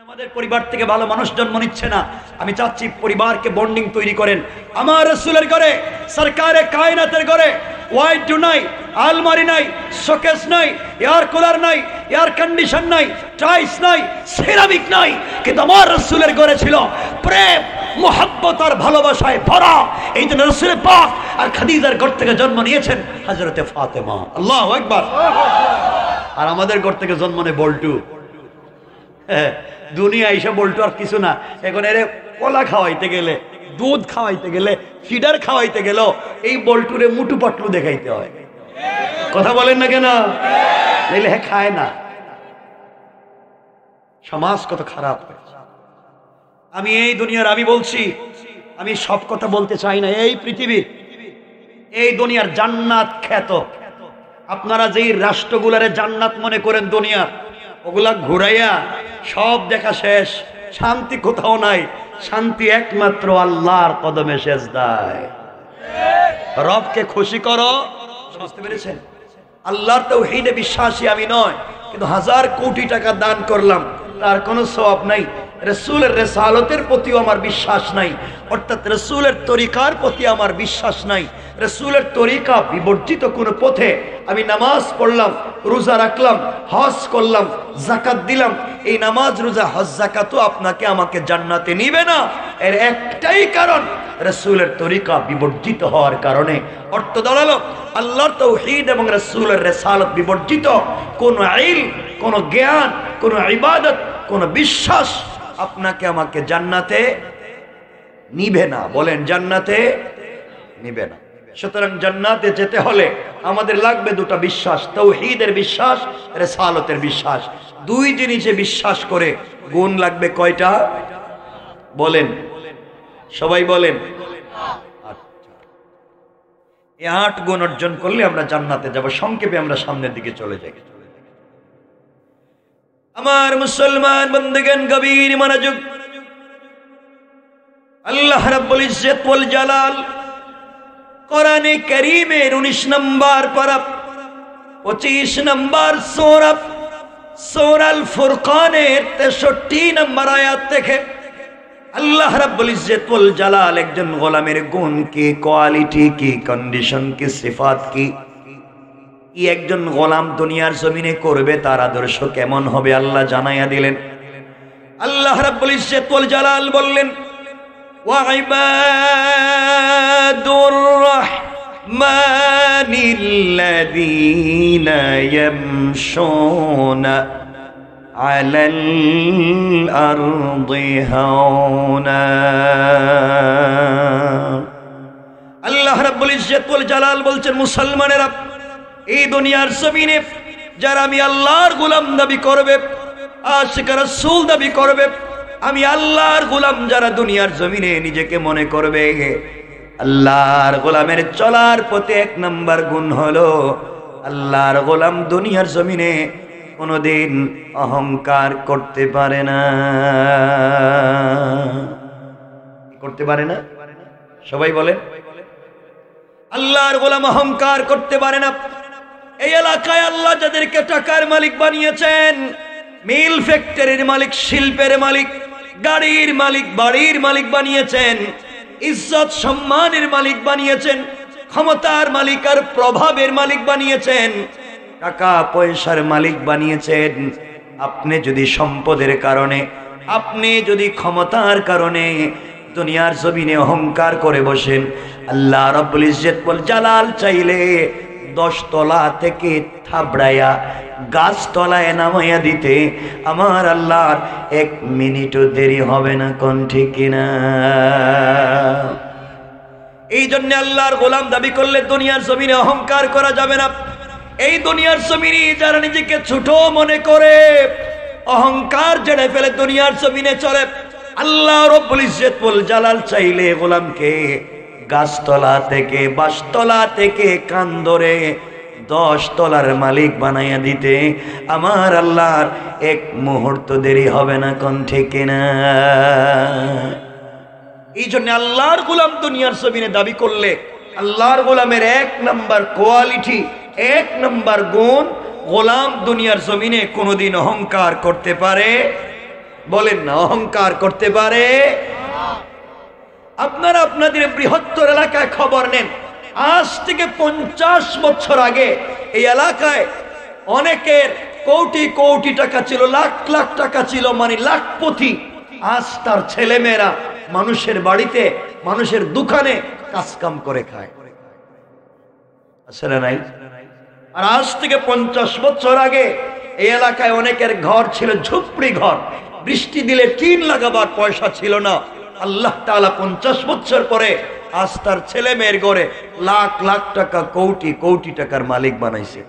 আমাদের পরিবার থেকে ভালো মানুষ জন্ম নিচ্ছে না। আমি চাচ্ছি পরিবারকে বন্ডিং তৈরি করেন। আমার রাসূলের ঘরে, সরকারে কায়নাতের ঘরে ওয়াইড নাই, আলমারি নাই, শোকেস নাই, এয়ার কুলার নাই, এয়ার কন্ডিশন নাই, টাইলস নাই, সিরামিক নাই, কিন্তু আমার রাসূলের ঘরে ছিল প্রেম, মোহাব্বত আর ভালোবাসায় ভরা। এই জন্য রাসূল পাক আর খাদিজার ঘর থেকে জন্ম নিয়েছেন হযরতে ফাতেমা। আল্লাহু আকবার। আর আমাদের ঘর থেকে জন্ম নেয় বল্টু। দুনিয়া এইসব বল্টু আর কিছু না। এখন এর কলা খাওয়াইতে গেলে, দুধ খাওয়াইতে গেলে, ফিডার খাওয়াইতে গেল এই বল্টুরে মুটু পাটলু দেখাইতে হয়। কথা বলেন না কেন? নাইলে হ্যাঁ খায় না। সমাজ কত খারাপ হয়েছে। আমি এই দুনিয়ার, আমি বলছি, আমি সব কথা বলতে চাই না। এই পৃথিবীর, এই দুনিয়ার জান্নাত খ্যাত। আপনারা যেই রাষ্ট্রগুলারে জান্নাত মনে করেন দুনিয়া, ওগুলা ঘুরাইয়া সব দেখা শেষ। শান্তি কোথাও নাই। শান্তি একমাত্র আল্লাহর কদমে সেজদায়। রবকে খুশি করো। বুঝতে পেরেছেন? আল্লাহর তাওহীদে বিশ্বাসী আমি নয়, কিন্তু 1000 কোটি টাকা দান করলাম, তার কোনো সওয়াব নাই। রাসূলের রিসালাতের প্রতিও আমার বিশ্বাস নাই, অর্থাৎ রাসূলের তরিকার প্রতি আমার বিশ্বাস নাই। রাসূলের তরিকা বিবর্জিত কোনো পথে আমি নামাজ পড়লাম, রোজা রাখলাম, হজ করলাম, যাকাত দিলাম, এই নামাজ, রোজা, হজ, যাকাতও আপনাকে আমাকে জান্নাতে নিবে না। এর একটাই কারণ, রাসূলের তরিকা বিবর্জিত হওয়ার কারণে। অর্থ দাঁড়ালো, আল্লাহর তাওহীদ এবং রাসূলের রিসালাত বিবর্জিত কোন ইলম, কোন জ্ঞান, কোন ইবাদত, কোন বিশ্বাস আপনাকে আমাকে জান্নাতে নিবে না। বলেন, জান্নাতে নিবে না। সুতরাং জান্নাতে যেতে হলে আমাদের লাগবে দুটো বিশ্বাস, তাওহীদের বিশ্বাস, রিসালাতের বিশ্বাস। দুই জিনিসে বিশ্বাস করে গুণ লাগবে কয়টা? বলেন, সবাই বলেন। এই 8 গুণ অর্জন করলে আমরা জান্নাতে যাব। সংক্ষেপে আমরা সামনের দিকে চলে যাই। আমার মুসলমান বন্ধুগণ, গভীর মনোযোগ। আল্লাহ রাব্বুল ইজ্জত ওয়াল জালাল কোরআনে কারীমের 19 নম্বর পারা 25 নম্বর সূরা, সূরা আল ফুরকানের 63 নম্বর আয়াত থেকে আল্লাহ রাব্বুল ইজ্জত ওয়াল জালাল একজন গোলামের গুণ কি, কোয়ালিটি কি, কন্ডিশন কি, সিফাত কি, একজন গোলাম দুনিয়ার জমিনে করবে, তার আদর্শ কেমন হবে আল্লাহ জানাইয়া দিলেন। আল্লাহ রাব্বুল ইজ্জত ওয়াল জালাল বললেন, ওয়া ইবাদুর রাহমানিল্লাযীনা ইয়ামশুনা আলাল আরদি হাওনা। আল্লাহ রাব্বুল ইজ্জত ওয়াল জালাল বলছেন, মুসলমানেরা, এই দুনিয়ার জমিনে যারা আমি আল্লাহর গোলাম দাবি করবে, আশিক রাসূল দাবি করবে, আমি আল্লাহর গোলাম যারা দুনিয়ার জমিনে নিজেকে মনে করবে, আল্লাহর গোলামের চলার পথে 1 নম্বর গুণ হলো, আল্লাহর গোলাম দুনিয়ার জমিনে কোনোদিন অহংকার করতে পারে না। করতে পারে না? সবাই বলেন। আল্লাহর গোলাম অহংকার করতে পারে না। এই এলাকায় আল্লাহ যাদেরকে টাকার মালিক বানিয়েছেন, মিল ফ্যাক্টরির মালিক, শিল্পের মালিক, গাড়ির মালিক, বাড়ির মালিক বানিয়েছেন, ইজ্জত সম্মানের মালিক বানিয়েছেন, ক্ষমতার মালিক আর প্রভাবের মালিক বানিয়েছেন, টাকা পয়সার মালিক বানিয়েছেন। আপনি যদি সম্পদের কারণে, আপনি যদি ক্ষমতার কারণে দুনিয়ার জমিনে অহংকার করে বসেন, আল্লাহ রাব্বুল ইজ্জত ওয়াল জালাল চাইলে 10 তলা থেকে থাবড়াইয়া গাছ তলায় নামাইয়া দিতে আমার আল্লাহর 1 মিনিটও দেরি হবে না। কোন ঠিক কিনা? এই জন্য আল্লাহর গোলাম দাবি করলে দুনিয়ার জমিনে অহংকার করা যাবে না। এই দুনিয়ার জমিনে যারা নিজেকে ছোট মনে করে, অহংকার জেনে ফেলে দুনিয়ার জমিনে চলে, আল্লাহ রাব্বুল ইজ্জত ওয়াল জালাল চাইলে গোলামকে গাছতলা থেকে, বাঁশতলা থেকে কান ধরে 10 তলার মালিক বানাইয়া দিতে আমার আল্লাহর 1 মুহূর্ত দেরি হবে না। কোন ঠিক না? এই জন্য আল্লাহর গোলাম দুনিয়ার জমিনে দাবি করলে আল্লাহর গোলামের 1 নম্বর কোয়ালিটি, 1 নম্বর গুণ, গোলাম দুনিয়ার জমিনে কোনোদিন অহংকার করতে পারে বলেন না অহংকার করতে পারে? আপনারা আপনাদের বৃহত্তর এলাকায় খবর নেন, আজ থেকে 50 বছর আগে এই এলাকায় অনেকের কোটি কোটি টাকা ছিল, লাখ লাখ টাকা ছিল, মানে লাখপতি। আজ তার ছেলে মেয়েরা মানুষের বাড়িতে, মানুষের দোকানে কাজ কাম করে খায়, আছে না নাই? আর আজ থেকে 50 বছর আগে এই এলাকায় অনেকের ঘর ছিল ঝুপড়ি ঘর, বৃষ্টি দিলে টিন লাগাবার পয়সা ছিল না। আল্লাহ তাআলা 50 বছর পরে আজ তার ছেলে মেয়ের ঘরে লাখ লাখ টাকা, কোটি কোটি টাকার মালিক বানাইছে,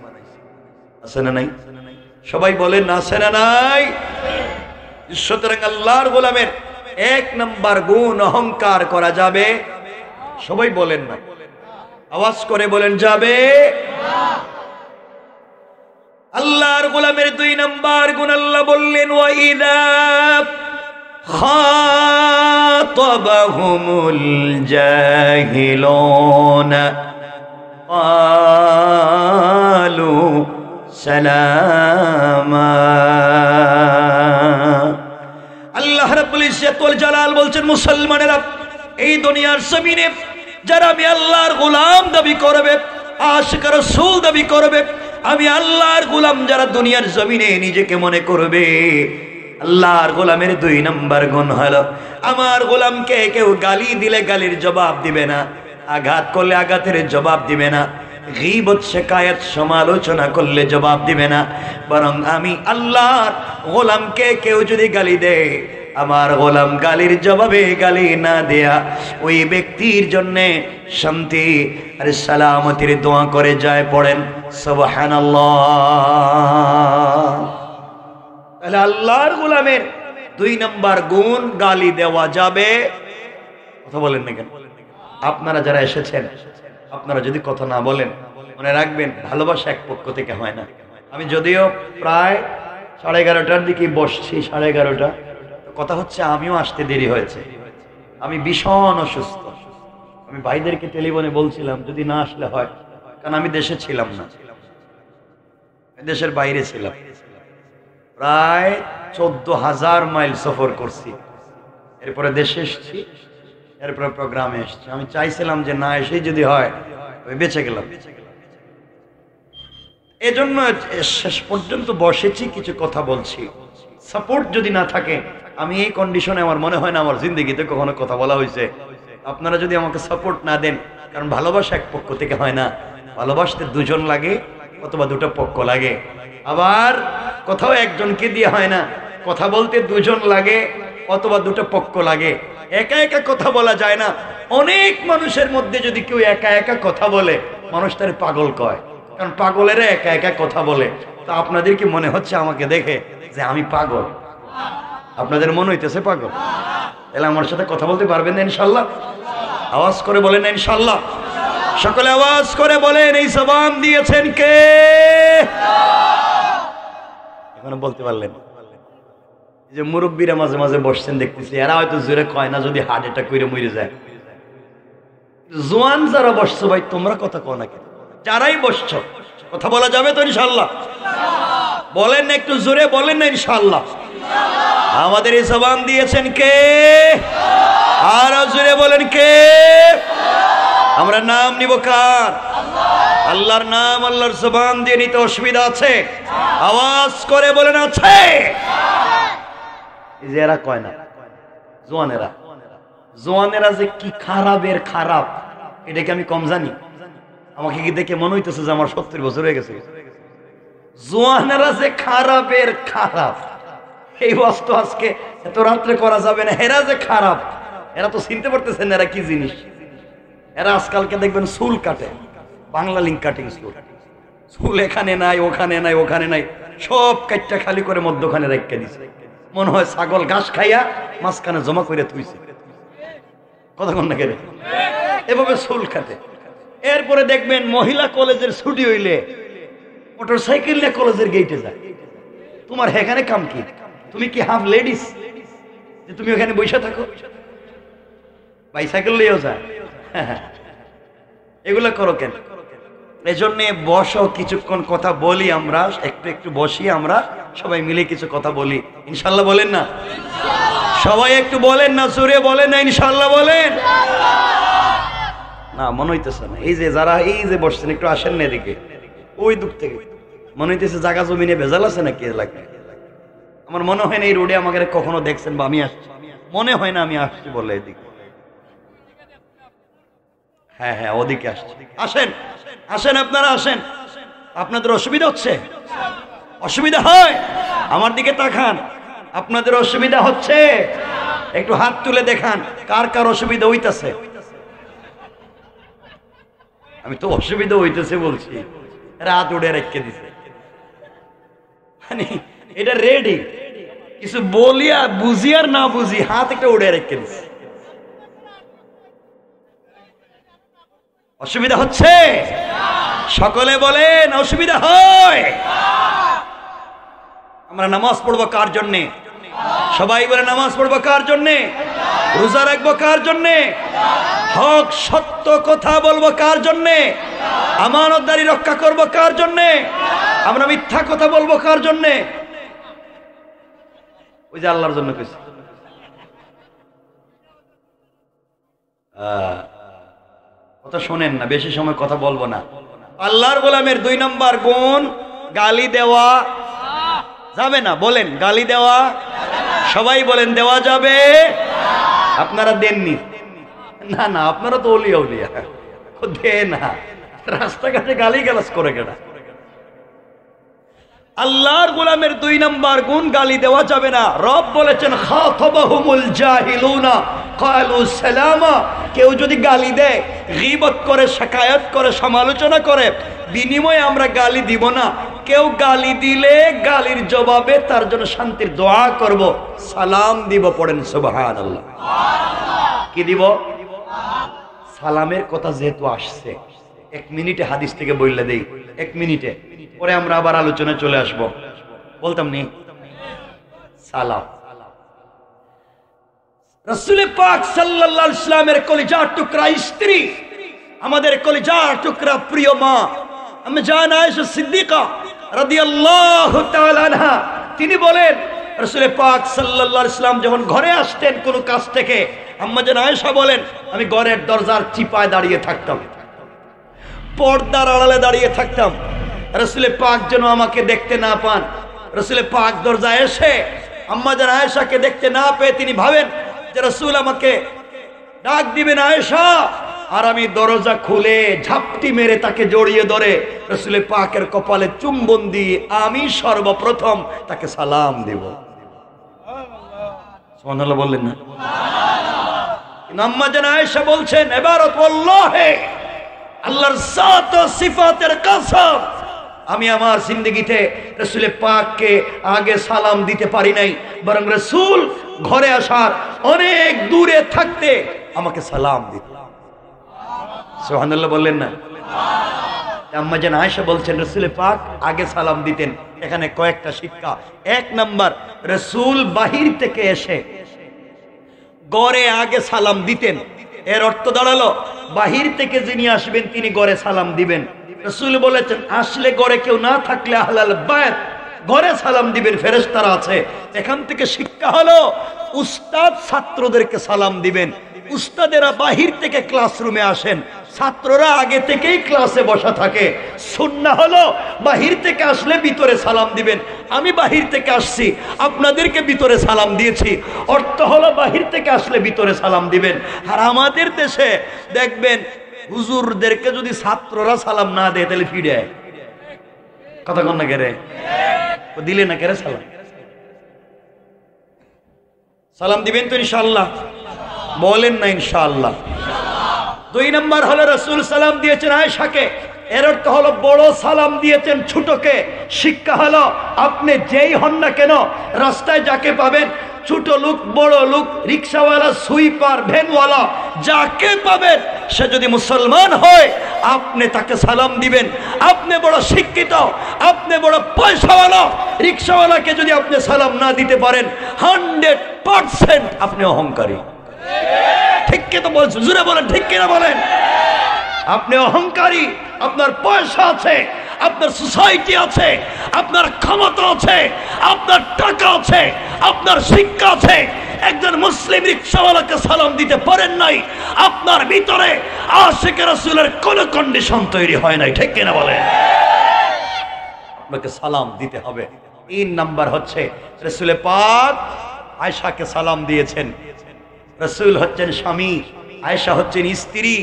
আছে না নাই? সবাই বলেন না, আছে না নাই? সুতরাং আল্লাহর গোলামের 1 নাম্বার গুণ অহংকার করা যাবে? সবাই বলেন না, আওয়াজ করে বলেন যাবে? আল্লাহর গোলামের 2 নাম্বার গুণ আল্লাহ বললেন ওয়াইদা খাতাবাহুমুল জাহিলুনা ক্বালু সালামা। আল্লাহ রাব্বুল ইজ্জত ওয়াল জালাল বলছেন, মুসলমানেরা এই দুনিয়ার জমিনে যারা আমি আল্লাহর গোলাম দাবি করবে, আশিক রাসূল দাবি করবে, আমি আল্লাহর গোলাম যারা দুনিয়ার জমিনে নিজেকে মনে করবে, আল্লাহর গোলামের 2 নাম্বার গুণ হলো আমার গোলামকে কেউ গালি দিলে গালির জবাব দিবে না, আঘাত করলে আঘাতের জবাব দিবে না, গীবত শিকায়াত সমালোচনা করলে জবাব দিবে না, বরং আমি আল্লাহর গোলামকে কেউ যদি গালি দেয়, আমার গোলাম গালির জবাবে গালি না দেয়া ওই ব্যক্তির জন্য শান্তি আর সালামতির দোয়া করে যায়। পড়েন সুবহানাল্লাহ। তাহলে আল্লাহর গোলামের 2 নাম্বার গুণ গালি দেওয়া যাবে? কথা বলেন না কেন? আপনারা যারা এসেছেন, আপনারা যদি কথা না বলেন, মনে রাখবেন ভালোবাসা এক পক্ষ থেকে হয় না। আমি যদিও প্রায় 11:30টার দিকে বসছি, 11:30টা, কথা হচ্ছে আমিও আসতে দেরি হয়েছে, আমি ভীষণ অসুস্থ। আমি ভাইদেরকে টেলিফোনে বলছিলাম যদি না আসলে হয়, কারণ আমি দেশে ছিলাম না, দেশের বাইরে ছিলাম, প্রায় 14,000 মাইল সফর করছি, এরপরে দেশে এসেছি, এরপরে প্রোগ্রামে এসেছি। আমি চাইছিলাম যে না এসেই যদি হয় বেঁচে গেলাম, এজন্য শেষ পর্যন্ত বসেছি, কিছু কথা বলছি। সাপোর্ট যদি না থাকে, আমি এই কন্ডিশনে আমার মনে হয় না আমার জিন্দগিতে কখনো কথা বলা হয়েছে। আপনারা যদি আমাকে সাপোর্ট না দেন, কারণ ভালোবাসা এক পক্ষ থেকে হয় না, ভালোবাসতে 2 জন লাগে অথবা 2টা পক্ষ লাগে। আবার কোথাও একজনকে দিয়ে হয় না, কথা বলতে 2 জন লাগে অথবা 2টা পক্ষ লাগে। একা একা কথা বলা যায় না। অনেক মানুষের মধ্যে যদি কেউ একা একা কথা বলে, মানুষ তার পাগল কয়, কারণ পাগলেরা একা একা কথা বলে। তা আপনাদের কি মনে হচ্ছে আমাকে দেখে যে আমি পাগল? আপনাদের মনে হইতেছে পাগল? তাহলে আমার সাথে কথা বলতে পারবেন না ইনশাল্লাহ? আওয়াজ করে বলেন না ইনশাল্লাহ? সকলে আওয়াজ করে বলেন এই জবান দিয়েছেন কে? এখনো বলতে পারলেন? যে মুরব্বীরা মাঝে মাঝে বসছেন দেখতেছি, এরা হয়তো জোরে কয় না, যদি হার্ট অ্যাটাক করে মরে যায়। জোয়ান যারা বসছো ভাই, তোমরা কথা কও না কেন? যারাই বসছো কথা বলা যাবে তো ইনশাল্লাহ? বলেন না একটু জোরে, বলেন না ইনশাল্লাহ? আমাদের এই জবান দিয়েছেন কে? আরো জোরে বলেন কে? আমরা নাম নিব কার? আল্লাহর নাম, আল্লাহর জবান দিয়ে নিতে অসুবিধা আছে? আওয়াজ করে বলেন আছে? এই যে এরা কয় না, জোয়ানেরা, জোয়ানেরা যে কি খারাপের খারাপ, এটাকে আমি কম জানি? আমাকে কি দেখে মনে হইতেছে যে আমার 70 বছর হয়ে গেছে? জোয়ানেরা যে খারাপের খারাপ, এই বস্তু আজকে এত রাত্রে করা যাবে না। এরা যে খারাপ, এরা তো চিনতে পারতেছেন এরা কি জিনিস। এরা আজকালকে দেখবেন চুল কাটে, বাংলা লিঙ্ক কাটিং চুল, চুল এখানে নাই, ওখানে নাই, ওখানে নাই, সব কাটটা খালি করে মধ্যখানে রেখে দিছে। মনে হয় ছাগল ঘাস খাইয়া মাঝখানে জমা করে থুইছে। কথা কন না কেন? এভাবে চুল কাটে। এরপরে দেখবেন মহিলা কলেজের ছুটি হইলে মোটর সাইকেল নিয়ে কলেজের গেটে যায়। তোমার এখানে কাম কি? তুমি কি হাফ লেডিস যে তুমি ওখানে বসে থাকো? বাইসাইকেল নিয়েও যায়। এগুলা করো কেন? এজন্য বসো, কিছুক্ষণ কথা বলি আমরা, একটু একটু বসি, আমরা সবাই মিলে কিছু কথা বলি ইনশাল্লাহ। বলেন না? সবাই একটু বলেন না, সুরে বলেন না ইনশাআল্লাহ বলেন না। মনে হইতেছে না, এই যে যারা এই যে বসছেন একটু আসেন না এদিকে, ওই দিক থেকে মনে হইতেছে জায়গা জমিনে ভেজাল আছে নাকি এলাকায়। আমার মনে হয় না এই রোডে আমাকে কখনো দেখছেন বা আমি আসছি, মনে হয় না আমি আসছি বলে এদিকে। হ্যাঁ হ্যাঁ ওদিকে আসছি, আসেন আসেন আপনারা আসেন। আপনাদের অসুবিধা হচ্ছে? অসুবিধা হয়? আমার দিকে তাকান। আপনাদের অসুবিধা হচ্ছে? একটু হাত তুলে দেখান কার কার অসুবিধা হইতেছে। আমি তো অসুবিধা হইতেছে বলছি, রাত উড়ে রেখে দিছে, মানে এটা রেডি, কিছু বলি আর বুঝি আর না বুঝি হাত একটা উড়ে রেখে দিছে। অসুবিধা হচ্ছে? সকলে বলেন অসুবিধা হয়? আমরা নামাজ পড়বো কার জন্যে? সবাই বলে নামাজ পড়বো কার জন্যে? রোজা রাখবো কার জন্যে? হক সত্য কথা বলবো কার জন্যে? আমানতদারি রক্ষা করবো কার জন্যে? আমরা মিথ্যা কথা বলবো কার জন্যে? ওই যে আল্লাহর জন্য কইছি। কথা শোনেন না, বেশি সময় কথা বলবো না। আল্লাহর গোলামের 2 নম্বর গুণ গালি দেওয়া যাবে না। বলেন গালি দেওয়া, সবাই বলেন দেওয়া যাবে। আপনারা দেননি না? না আপনারা তো ওলিয়া উলিয়া দে না, রাস্তাঘাটে গালি গালাজ করে কেনা। আল্লাহর গোলামের 2 নম্বর গুণ গালি দেওয়া যাবে না। রব বলেছেন খাতাবাহুমুল জাহিলুনা ক্বালু সালামা। কেউ যদি গালি দেয়, গীবত করে, শিকায়ত করে, সমালোচনা করে, বিনিময়ে আমরা গালি দিব না। কেউ গালি দিলে গালির জবাবে তার জন্য শান্তির দোয়া করব, সালাম দিব। পড়েন সুবহানাল্লাহ। কি দিব? সালামের কথা যেহেতু আসছে, 1 মিনিটে হাদিস থেকে বললে দেই, 1 মিনিটে পরে আমরা আবার আলোচনায় চলে আসব। বলতাম নি সালাম। রাসূল পাক সাল্লাল্লাহু আলাইহি ওয়াসাল্লামের কলিজার টুকরা স্ত্রী, আমাদের কলিজার টুকরা প্রিয় মা আম্মা জান আয়েশা সিদ্দিকা রাদিয়াল্লাহু তাআলা আনহা, তিনি বলেন রাসূল পাক সাল্লাল্লাহু আলাইহি ওয়াসাল্লাম যখন ঘরে আসতেন কোনো কাজ থেকে, আম্মা জান আয়েশা বলেন আমি ঘরের দরজার চিপায় দাঁড়িয়ে থাকতাম, পর্দার আড়ালে দাঁড়িয়ে থাকতাম, রাসূল পাক যেন আমাকে দেখতে না পান। রাসূল পাক দরজায় এসে আম্মা জান আয়েশাকে দেখতে না পেয়ে তিনি ভাবেন যে রাসূল আমাকে ডাক দিবেন আয়েশা, আর আমি দরজা খুলে ঝাপটি মেরে তাকে জড়িয়ে ধরে রাসূল পাকের কপালে চুম্বন দিয়ে আমি সর্বপ্রথম তাকে সালাম দেব। সুবহানাল্লাহ বললেন না? আম্মা জান আয়েশা বলছেন ইবারত ওয়াল্লাহি, আল্লাহর জাত ও সিফাতের কসম, আমি আমার জিন্দেগিতে রাসূল পাককে আগে সালাম দিতে পারি নাই, বরং রাসূল ঘরে আসার অনেক দূরে থাকতে আমাকে সালাম দিতেন। সুবহানাল্লাহ বললেন না? আম্মা জান আয়েশা বলছেন রাসূল পাক আগে সালাম দিতেন। এখানে কয়েকটা শিক্ষা। 1 নাম্বার, রাসূল বাহির থেকে এসে ঘরে আগে সালাম দিতেন। এর অর্থ দাঁড়ালো বাহির থেকে যিনি আসবেন তিনি ঘরে সালাম দিবেন। রাসূল বলেছেন আসলে ঘরে কেউ না থাকলে আহলাল বাইত ঘরে সালাম দিবেন, ফেরেশতারা আছে। এখান থেকে শিক্ষা হলো উস্তাদ ছাত্রদেরকে সালাম দিবেন। উস্তাদেরা বাহির থেকে ক্লাসরুমে আসেন, ছাত্ররা আগে থেকেই ক্লাসে বসা থাকে। সুন্নাহ হলো বাহির থেকে আসলে ভিতরে সালাম দিবেন। আমি বাহির থেকে আসছি, আপনাদেরকে ভিতরে সালাম দিয়েছি, অর্থ হলো বাহির থেকে আসলে ভিতরে সালাম দিবেন। আর আমাদের দেশে দেখবেন হুজুরদেরকে যদি ছাত্ররা সালাম না দেয় তাহলে ফিরে কথা কন না কেরে দিলে না কেরে সালাম সালাম দিবেন তো ইনশাআল্লাহ? বলেন না ইনশাআল্লাহ? 2 নম্বর হলো রাসূল সালাম দিয়েছেন আয়েশাকে, এর অর্থ হলো বড় সালাম দিয়েছেন ছোটকে। শিক্ষা হলো আপনি যেই হন না কেন রাস্তায় যাকে পাবেন, ছোট লোক বড় লোক, রিক্সাওয়ালা, সুইপার, ভ্যানওয়ালা, যাকে পাবেন সে যদি মুসলমান হয় আপনি তাকে সালাম দিবেন। আপনি বড় শিক্ষিত, আপনি বড় পয়সাওয়ালা, রিক্সাওয়ালাকে যদি আপনি সালাম না দিতে পারেন 100% আপনি অহংকারী। ঠিক কি তো বলছেন? জোরে বলেন ঠিক কিনা বলেন? আপনি অহংকারী। আপনার পয়সা আছে, আপনার সোসাইটি আছে, আপনার ক্ষমতা আছে, আপনার টাকা আছে, আপনার শিক্ষা আছে, একজন মুসলিম রিকশাওয়ালাকে সালাম দিতে পারেন নাই, আপনার ভিতরে আশিক রাসূলের কোন কন্ডিশন তৈরি হয় নাই। ঠিক কিনা বলেন? আপনাকে সালাম দিতে হবে। 3 নাম্বার হচ্ছে রাসূল পাক আয়েশাকে সালাম দিয়েছেন। রাসূল হচ্ছেন স্বামী, আয়েশা হচ্ছেন স্ত্রী।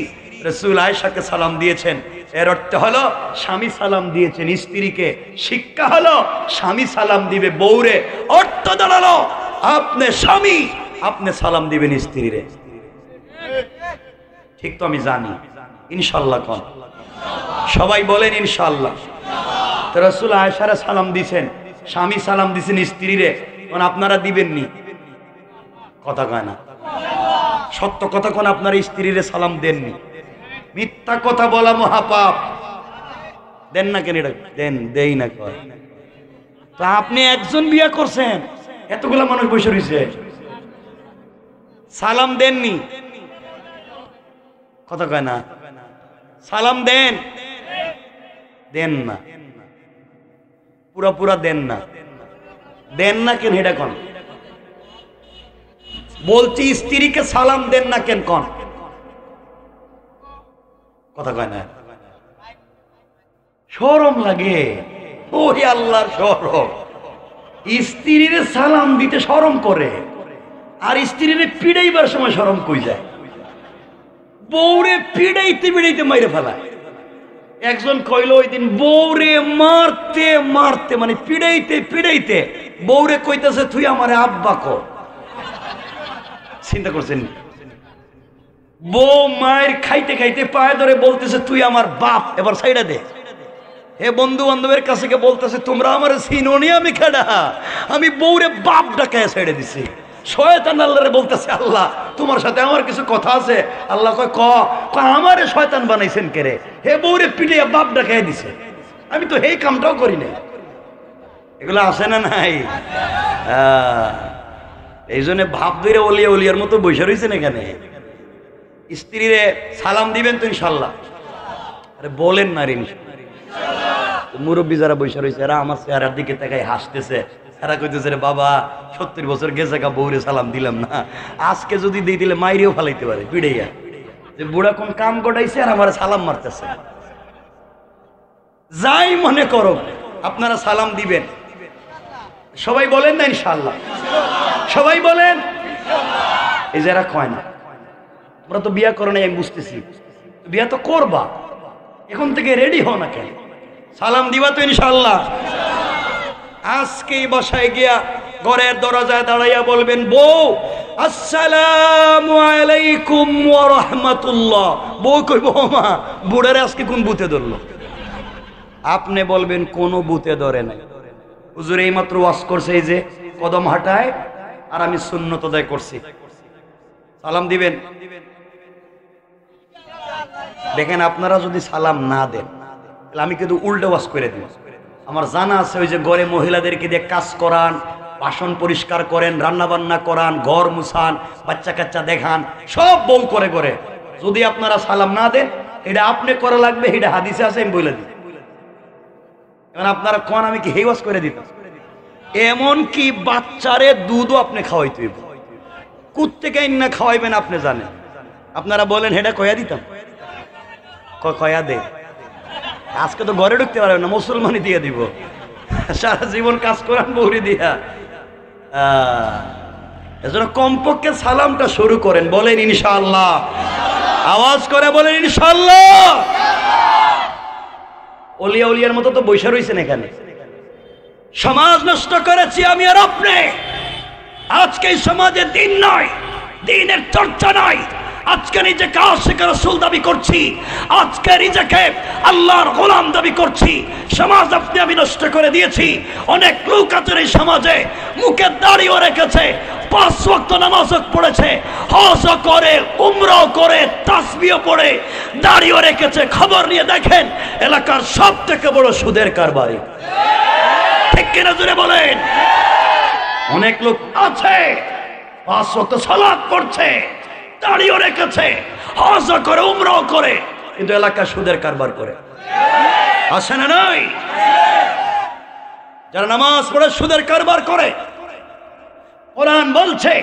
রাসূল আয়েশাকে সালাম দিয়েছেন, এর অর্থ হলো স্বামী সালাম দিয়েছেন স্ত্রীকে। শিক্ষা হলো স্বামী সালাম দিবে বউরে। অর্থ দাঁড়ালো আপনি স্বামী, আপনি সালাম দিবেন স্ত্রীরে। ঠিক তো আমি জানি, ইনশাআল্লাহ কোন সবাই বলেন ইনশাআল্লাহ। তো রাসূল আয়েশারে সালাম দিয়েছেন, স্বামী সালাম দিয়েছেন স্ত্রীরে, কোন আপনারা দিবেননি? কথা কয় না, সত্য কথা কোন আপনারা স্ত্রীরে সালাম দেননি? মিথ্যা কথা বলা মহাপাপ। দেন না কেন? এটা দেন, দেই না কয়। তো আপনি একজন বিয়ে করছেন, এতগুলা মানুষ বসে রয়েছে, সালাম দেননি? কথা কয় না, সালাম দেন, দেন না, পুরা দেন না। দেন না কেন? এটা কোন বলছি স্ত্রীকে সালাম দেন না কেন? কোন কথা কয় না, শরম লাগে। ওরে আল্লাহর শরম, স্ত্রীরে সালাম দিতে শরম করে, আর স্ত্রীরে পিড়াইবার সময় শরম কই যায়। বউরে পিড়াইতে পিড়াইতে মাইরে ফেলায়। একজন কইল ওই দিন, বউরে মারতে মারতে মানে পিড়াইতে পিড়াইতে বউরে কইতেছে তুই আমারে আব্বা কর। চিন্তা করছেন? বউ মায়ের খাইতে খাইতে পায়ে ধরে বলতেছে তুই আমার বাপ, এবার সাইডা দে। হে বন্ধু বান্ধবের কাছে কে বলতেছে তোমরা আমার চিনোনি, আমি কেডা? আমি বউরে বাপ ডাকায় ছেড়ে দিছি। শয়তান আল্লাহরে বলতেছে আল্লাহ তোমার সাথে আমার কিছু কথা আছে। আল্লাহ কয় ক আমারে শয়তান বানাইছেন কে রে? হে বউরে পিটিয়ে বাপ ডাকায় দিছে, আমি তো এই কামটাও করি নাই। এগুলো আছে না নাই? এই জন্য ভাব ধরে অলিয়া অলিয়ার মতো বসে রয়েছেন এখানে। স্ত্রীরে সালাম দিবেন তো ইনশাল্লাহ? আরে বলেন না রে, মুরব্বী যারা বসে রয়েছে এরা আমার চেহারার দিকে তাকাই হাসতেছে। এরা কইতেছে রে বাবা 70 বছর গেছে গা, বউরে সালাম দিলাম না, আজকে যদি দিয়ে দিলে মাইরেও ফালাইতে পারে পিড়াইয়া, যে বুড়া কোন কাম গড়াইছে আর আমার সালাম মারতেছে। যাই মনে করো আপনারা সালাম দিবেন। সবাই বলেন না ইনশাআল্লাহ? সবাই বলেন। এই যারা কয় না তোমরা তো বিয়া করো নাই, আমি বুঝতেছি, বিয়া তো করবা, এখন থেকে রেডি হও না কেন? সালাম দিবা তো ইনশাআল্লাহ? আজকেই বাসায় গিয়া ঘরের দরজায় দাঁড়াইয়া বলবেন বউ আসসালামু আলাইকুম ওয়া রাহমাতুল্লাহ। বউ কইব মা বুড়ারে আজকে কোন ভূতে ধরলো? আপনি বলবেন কোন ভূতে ধরে নাই, হুজুর এই মাত্র ওয়াজ করছে এই যে কদম হাঁটায়, আর আমি সুন্নত আদায় করছি। সালাম দিবেন? দেখেন আপনারা যদি সালাম না দেন তাহলে আমি কিন্তু উল্টো ওয়াজ করে দিই। আমার জানা আছে ওই যে ঘরে মহিলাদেরকে দিয়ে কাজ করান, বাসন পরিষ্কার করেন, রান্না বান্না করান, ঘর মুছান, বাচ্চা কাচ্চা দেখান, সব বউ করে করে। যদি আপনারা সালাম না দেন এটা আপনি করা লাগবে, এটা হাদিসে আছে, আমি বলে দিই। এখন আপনারা কোন আমি কি হেওয়াজ করে দিতাম? এমন কি বাচ্চারে দুধও আপনি খাওয়াইতে হইব, কুত্তেকে না খাওয়াইবেন আপনি জানেন। আপনারা বলেন হেটা কয়া দিতাম? কয়া দে, আজকে তো ঘরে ঢুকতে পারবেন না, মুসলমানই দিয়ে দিব। সারা জীবন কাজ করান বৌরি দিয়া। এজন্য কমপক্ষে সালামটা শুরু করেন, বলেন ইনশাআল্লাহ। আওয়াজ করে বলেন ইনশাআল্লাহ। অলিয়া উলিয়ার মতো তো বৈশা রয়েছেন এখানে। সমাজ নষ্ট করেছি আমি আর আপনি। আজকে এই সমাজে দিন নয়, দিনের চর্চা নয়। আজকে নিজেকে আশিক রাসূল দাবি করছি, আজকে নিজেকে আল্লাহর গোলাম দাবি করছি। সমাজ আপনি আমি নষ্ট করে দিয়েছি। অনেক লোক আছে এই সমাজে মুখে দাড়িও রেখেছে, 5 ওয়াক্ত নামাজও পড়েছে, হজও করে, উমরাও করে, তাসবিহও পড়ে, দাড়িও রেখেছে। খবর নিয়ে দেখেন এলাকার সবথেকে বড় সুদের কারবারি। ঠিক কিনা জোরে বলেন? অনেক লোক আছে 5 ওয়াক্ত সালাত পড়ছে, দাড়িও রেখেছে, হজও করে, উমরাও করে, কিন্তু এলাকা সুদের কারবার করে। আছে না নাই? যারা নামাজ পড়ে সুদের কারবার করে, কোরআন বলছে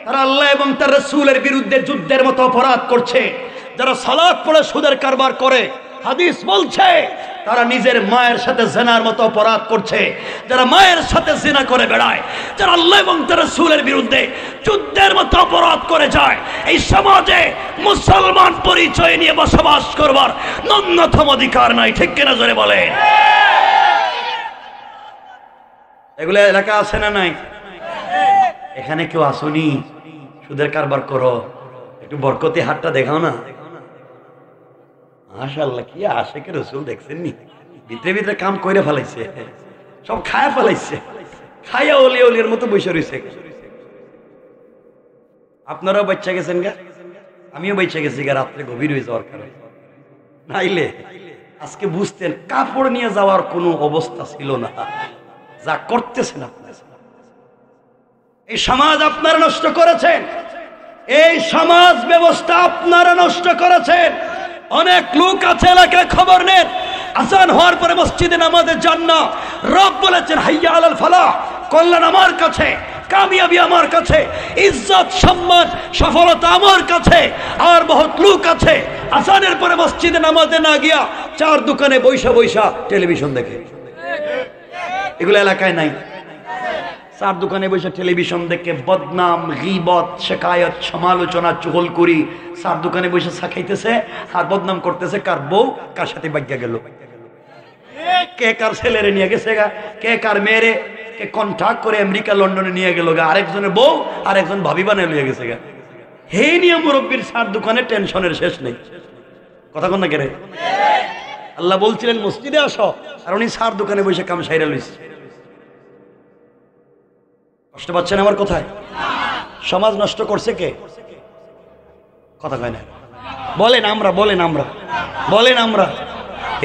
তারা আল্লাহ এবং তার রাসূলের বিরুদ্ধে যুদ্ধের মতো অপরাধ করছে। যারা সালাত পড়ে সুদের কারবার করে, হাদিস বলছে তারা নিজের মায়ের সাথে জিনার মতো অপরাধ করছে। যারা মায়ের সাথে জিনা করে বেড়ায়, যারা আল্লাহ এবং তার রাসূলের বিরুদ্ধে যুদ্ধের মতো অপরাধ করে যায়, এই সমাজে মুসলমান পরিচয় নিয়ে বসবাস করবার ন্যূনতম অধিকার নাই। ঠিক কিনা জোরে বলে? এগুলো এলাকা আছে না নাই? এখানে কেউ আসুনি সুদের কারবার করো, একটু বরকতি হাতটা দেখাও না। মাশাআল্লাহ, কি আশিকের রাসূল দেখছেন নি, ভিতরে ভিতরে কাম কইরা ফেলাইছে, সব খায়া ফেলাইছে, খায়া ওলি ওলির মতো বসে রইছে। আপনারাও বাচ্চা গেছেন গা, আমিও বাচ্চা গেছি গা, রাত্রে গভীর হয়ে যাওয়ার কারণে। নাইলে আজকে বুঝতেন কাপড় নিয়ে যাওয়ার কোনো অবস্থা ছিল না। যা করতেছেন আপনারা, এই সমাজ আপনারা নষ্ট করেছেন, এই সমাজ ব্যবস্থা আপনারা নষ্ট করেছেন। অনেক লোক আছে এলাকায়, খবর নেন, আজান হওয়ার পরে মসজিদে নামাজে যান না। রব বলেছেন হাইয়া আলাল ফালাহ, কল্যাণ আমার কাছে, কামিয়াবি আমার কাছে, ইজ্জত সম্মান সফলতা আমার কাছে। আর বহুত লোক আছে আজানের পরে মসজিদে নামাজে না গিয়া চার দোকানে বৈশা বৈশা টেলিভিশন দেখে। এগুলো এলাকায় নাই? চার দোকানে বসে টেলিভিশন দেখে বদনাম, গীবত, শিকায়ত, সমালোচনা, চুগলখড়ি, চার দোকানে বসে চা খাইতেছে আর বদনাম করতেছে কার বউ কার সাথে বাগ্যা গেল, কে কার ছেলেরে নিয়ে গেছে গা, কে কার মেয়েরে কে কন্ট্রাক্ট করে আমেরিকা লন্ডনে নিয়ে গেল গা, আরেকজনের বউ আরেকজন ভাবি বানায় লিয়ে গেছে গা। হে নিয়ে মুরব্বীর চার দোকানে টেনশনের শেষ নেই। কথা কন না কেরে? আল্লাহ বলছিলেন মসজিদে আসো, আর উনি চার দোকানে বসে কাম সাইরা লইছে। কষ্ট পাচ্ছেন আমার কথায়? সমাজ নষ্ট করছে কে? কথা কয় না, বলেন আমরা, বলেন আমরা, বলেন আমরা।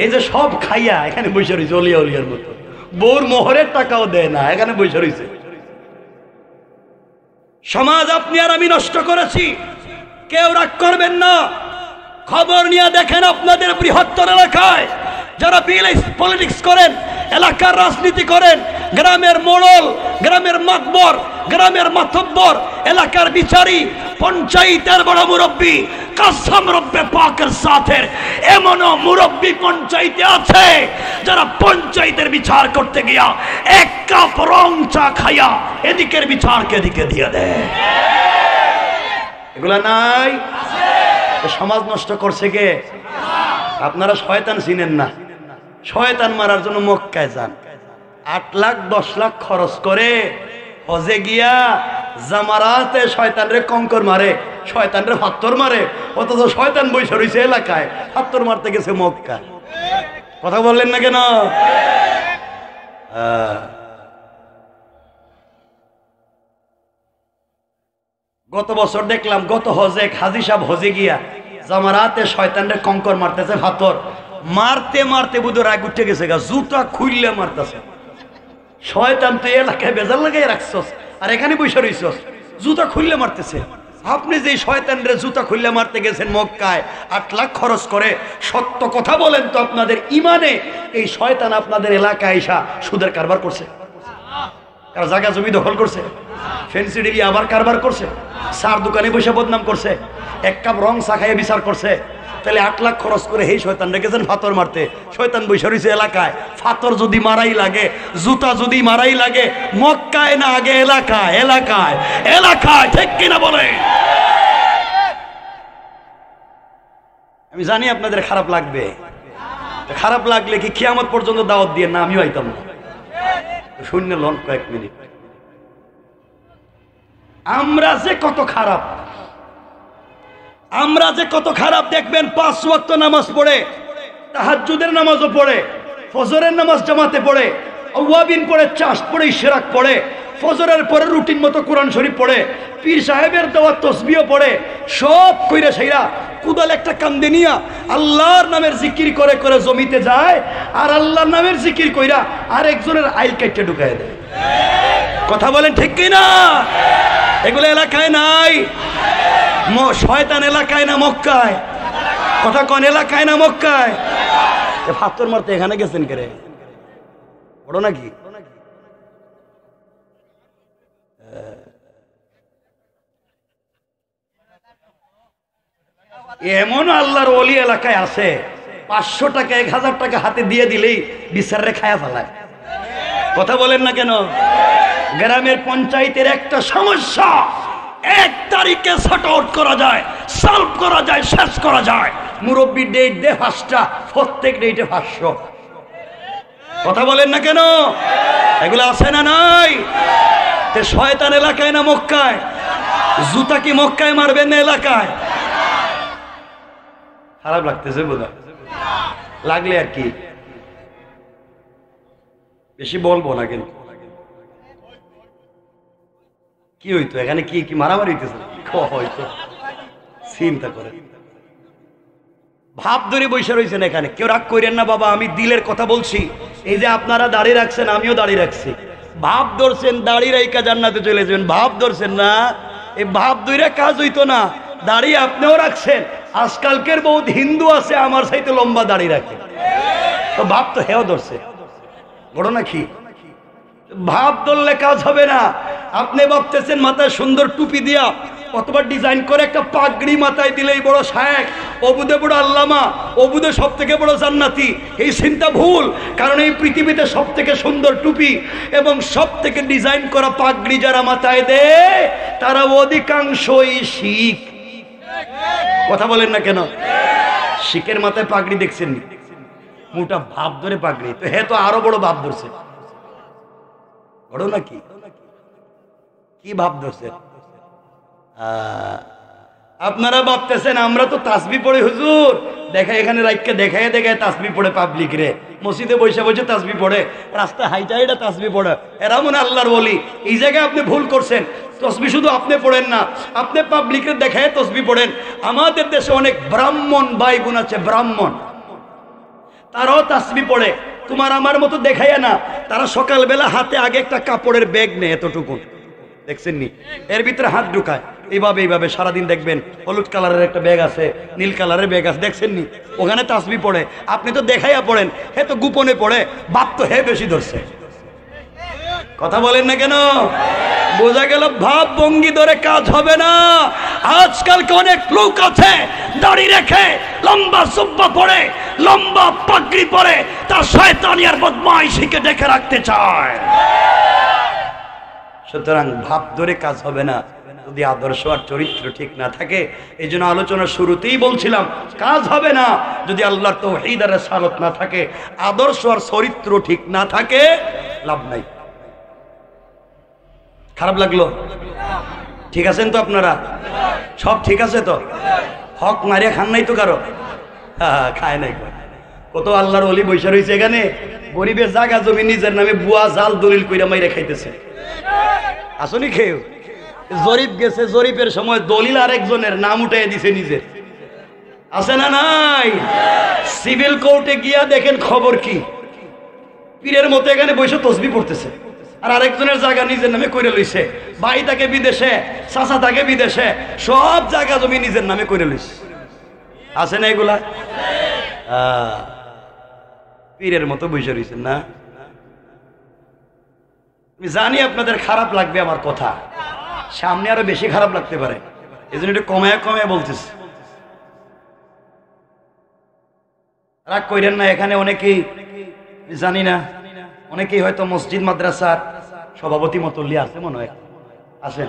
এই যে সব খাইয়া এখানে বসে রয়েছে অলিয়া অলিয়ার মতো, বউর মোহরের টাকাও দেয় না, এখানে বসে রয়েছে। সমাজ আপনি আর আমি নষ্ট করেছি, কেউ রাগ করবেন না। খবর নিয়ে দেখেন আপনাদের বৃহত্তর এলাকায় যারা পলিটিক্স করেন, এলাকার রাজনীতি করেন, গ্রামের মোড়ল, গ্রামের মাতবর, গ্রামের মাতব্বর, এলাকার বিচারী, পঞ্চায়েতের বড় মুরব্বী, কাসম রব্বে পাকের সাথে এমনও মুরব্বী পঞ্চায়েতে আছে যারা পঞ্চায়েতের বিচার করতে গিয়া এক কাপ রং চা খাইয়া এদিকের বিচারকে এদিকে দিয়ে দেয়। এগুলা নাই? সমাজ নষ্ট করছে কে? আপনারা শয়তান চিনেন না। শয়তান মারার জন্য মক্কায় যান, 8 লাখ 10 লাখ খরচ করে হজে গিয়া জামারাতে শয়তানরে কঙ্কর মারে, শয়তানরে পাথর মারে, অথচ শয়তান বসে রইছে এলাকায়, পাথর মারতে গেছে মক্কা। কথা বললেন না কেন? গত বছর দেখলাম, গত হজে হাজি সাহেব হজে গিয়া জামারাতে শয়তানরে কঙ্কর মারতেছে, পাথর মারতে মারতে বুধ রাগ উঠে গেছে গা, জুতা খুললে মারতেছে। শয়তান তো এলাকায় বেজাল লাগাই রাখছস, আর এখানে বসে রইছস, জুতা খুললে মারতেছে। আপনি যে শয়তানরে জুতা খুললে মারতে গেছেন মক্কায় 8 লাখ খরচ করে, সত্য কথা বলেন তো আপনাদের ইমানে এই শয়তান আপনাদের এলাকায় এসা সুদের কারবার করছে? কারো জায়গা জমি দখল করছে, ফেন্সি ডিলি আবার কারবার করছে, চার দোকানে বসে বদনাম করছে, এক কাপ রং চা খাইয়ে বিচার করছে? তাহলে 8 লাখ খরচ করে এই শয়তান রেখেছেন ফাতর মারতে, শয়তান বসে রয়েছে এলাকায়। ফাতর যদি মারাই লাগে, জুতা যদি মারাই লাগে, মক্কায় না আগে এলাকায়, এলাকায়, এলাকায়। ঠিক কিনা বলে? আমি জানি আপনাদের খারাপ লাগবে, খারাপ লাগলে কি কিয়ামত পর্যন্ত দাওয়াত দিয়ে না আমিও আইতাম না। শূন্য লন কয়েক মিনিট। আমরা যে কত খারাপ, আমরা যে কত খারাপ দেখবেন। 5 ওয়াক্ত নামাজ পড়ে, তাহাজ্জুদের নামাজও পড়ে, ফজরের নামাজ জামাতে পড়ে, আওয়াবিন পড়ে, চাষ পড়ে, ইশরাক পড়ে, ফজরের পরে রুটিন মতো কোরআন শরীফ পড়ে, পীর সাহেবের দেওয়া তসবিহ পড়ে, সব কইরা সাইরা কুদাল একটা কান্দে নিয়া আল্লাহর নামের জিকির করে করে জমিতে যায়, আর আল্লাহর নামের জিকির কইরা আরেকজনের আইল কাটতে ঢুকায় দেয়। কথা বলেন ঠিক কিনা? এগুলো এলাকায় নাই? শয়তান এলাকায় না মক্কায়? কথা কোন এলাকায় না মক্কায়? ফাতর মারতে এখানে গেছেন কেরে? বড় নাকি? এমন আল্লাহর ওলি এলাকায় আছে 500 টাকা 1000 টাকা হাতে দিয়ে দিলেই বিচারে খায়া ফেলায়। কথা বলেন না কেন? গ্রামের পঞ্চায়েতের একটা সমস্যা 1 তারিখে সর্ট আউট করা যায়, সলভ করা যায়, শেষ করা যায়। মুরব্বী ডেট দে 5টা, প্রত্যেক ডেটে 500। কথা বলেন না কেন? এগুলো আছে না নাই? তে শয়তান এলাকায় না মক্কায়? জুতা কি মক্কায় মারবেন না এলাকায়? খারাপ লাগতেছে বোধহয়, লাগলে আর কি বেশি বলবো না। কিন্তু কি হইতো এখানে? কি কি মারামারি হইতেছে? হয়তো চিন্তা করে ভাব ধরে বসে রয়েছেন এখানে। কেউ রাগ করেন না বাবা, আমি দিলের কথা বলছি। এই যে আপনারা দাঁড়িয়ে রাখছেন, আমিও দাঁড়িয়ে রাখছি। ভাব ধরছেন, দাঁড়িয়ে রাইকা জান্নাতে চলে যাবেন। ভাব ধরছেন না, এই ভাব ধরে কাজ হইতো না। দাঁড়িয়ে আপনিও রাখছেন। আজকালকের বহুত হিন্দু আছে আমার সাথে লম্বা দাঁড়িয়ে রাখে, তো ভাব তো হেও ধরছে। ঘটনা কি? ভাব ধরলে কাজ হবে না। আপনি ভাবতেছেন মাথায় সুন্দর টুপি দিয়া অথবা ডিজাইন করে একটা পাগড়ি মাথায় দিলেই বড় শায়েখ, অবুদে বড় আল্লামা, অবুদে সব থেকে বড় জান্নাতি। এই চিন্তা ভুল। কারণ এই পৃথিবীতে সব থেকে সুন্দর টুপি এবং সব থেকে ডিজাইন করা পাগড়ি যারা মাথায় দেয় তারা অধিকাংশই শিখ। কথা বলেন না কেন? শিখের মাথায় পাগড়ি দেখছেন, মোটা ভাব ধরে পাগড়ি, তো হে তো আরো বড় ভাব ধরছে। বড় নাকি? কি ভাব ধরছে? আপনারা ভাবতেছেন আমরা তো তাসবি পড়ে হুজুর, দেখা এখানে রাইখকে দেখায় দেখায় তাসবি পড়ে পাবলিক রে, মসজিদে বসে বসে তাসবি পড়ে, রাস্তায় হাইটা হাইটা তাসবি পড়ে, এরা মনে আল্লাহর ওলি। এই জায়গায় আপনি ভুল করছেন। তসবি শুধু আপনি পড়েন না, আপনি পাবলিকের দেখায় তসবি পড়েন। আমাদের দেশে অনেক ব্রাহ্মণ ভাই বোন আছে, ব্রাহ্মণ, তারাও তাসবি পড়ে। তোমার আমার মতো দেখায় না। তারা সকালবেলা হাতে আগে একটা কাপড়ের ব্যাগ নেয়, এতটুকু দেখছেন নি, এর ভিতরে হাত ঢুকায় এইভাবে এইভাবে। সারাদিন দেখবেন হলুদ কালারের একটা ব্যাগ আছে, নীল কালারের ব্যাগ আছে, দেখছেন নি? ওখানে তাসবি পড়ে। আপনি তো দেখাইয়া পড়েন, হে তো গোপনে পড়ে। বাপ তো হে বেশি ধরছে। কথা বলেন না কেন? বোঝা গেল ভাব ভঙ্গি ধরে কাজ হবে না। আজকালকে অনেক লোক আছে দাড়ি রেখে লম্বা সুব্বা পড়ে, লম্বা পাগড়ি পরে, তার শয়তানি আর বদমাইশিকে দেখে রাখতে চায়। সুতরাং ভাব ধরে কাজ হবে না যদি আদর্শ আর চরিত্র ঠিক না থাকে। এই জন্য আলোচনার শুরুতেই বলছিলাম কাজ হবে না যদি আল্লাহর তাওহীদ আর রিসালাত না থাকে, আদর্শ আর চরিত্র ঠিক না থাকে, লাভ নাই। খারাপ লাগলো? ঠিক আছেন তো আপনারা? সব ঠিক আছে তো? হক মারিয়া খান নাই তো কারো? হ্যাঁ, খায় নাই। কত আল্লাহর ওলি বৈশা রয়েছে এখানে, গরিবের জায়গা জমি নিজের নামে বুয়া জাল দলিল কইরা মাইরা খাইতেছে। আসনি খেয়ে জরিপ গেছে, জরিপের সময় দলিল আরেকজনের নাম উঠাই দিছে নিজের। আছে না নাই? সিভিল কোর্টে গিয়া দেখেন খবর কি, পীরের মতো এখানে বসে তসবি পড়তেছে আর আরেকজনের জায়গা নিজের নামে কইরা লইছে। ভাই তাকে বিদেশে, চাচা তাকে বিদেশে, সব জায়গা জমি নিজের নামে কইরা লইছে। আছে না এগুলা? পীরের মতো বসে রয়েছেন না? আমি জানি আপনাদের খারাপ লাগবে আমার কথা, সামনে আরো বেশি খারাপ লাগতে পারে, এই জন্য একটু কমায় কমায় বলতেছি। রাগ কইরেন না। এখানে অনেকেই জানি না, অনেকেই হয়তো মসজিদ মাদ্রাসার সভাপতি মতল্লি আছে মনে হয়, আছেন।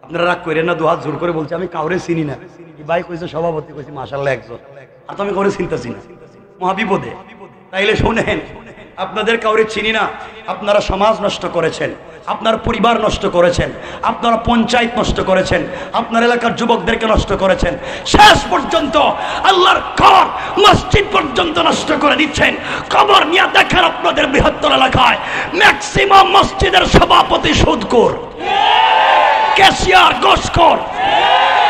আপনারা রাগ কইরেন না, দুহাত জোর করে বলছি, আমি কাউরে চিনি না। ভাই কইছে সভাপতি, কইছি মাশাআল্লাহ একজন, আর তো আমি কাউরে চিনতেছি না, মহাবিপদে। তাইলে শোনেন, আপনাদের কাউরে চিনি না। আপনারা সমাজ নষ্ট করেছেন, আপনার পরিবার নষ্ট করেছেন, আপনারা পঞ্চায়েত নষ্ট করেছেন, আপনার এলাকার যুবকদেরকে নষ্ট করেছেন, শেষ পর্যন্ত আল্লাহর ঘর মসজিদ পর্যন্ত নষ্ট করে দিচ্ছেন। খবর নিয়ে দেখেন আপনাদের বৃহত্তর এলাকায় ম্যাক্সিমাম মসজিদের সভাপতি সুদখোর, ক্যাশিয়ার ঘুষখোর,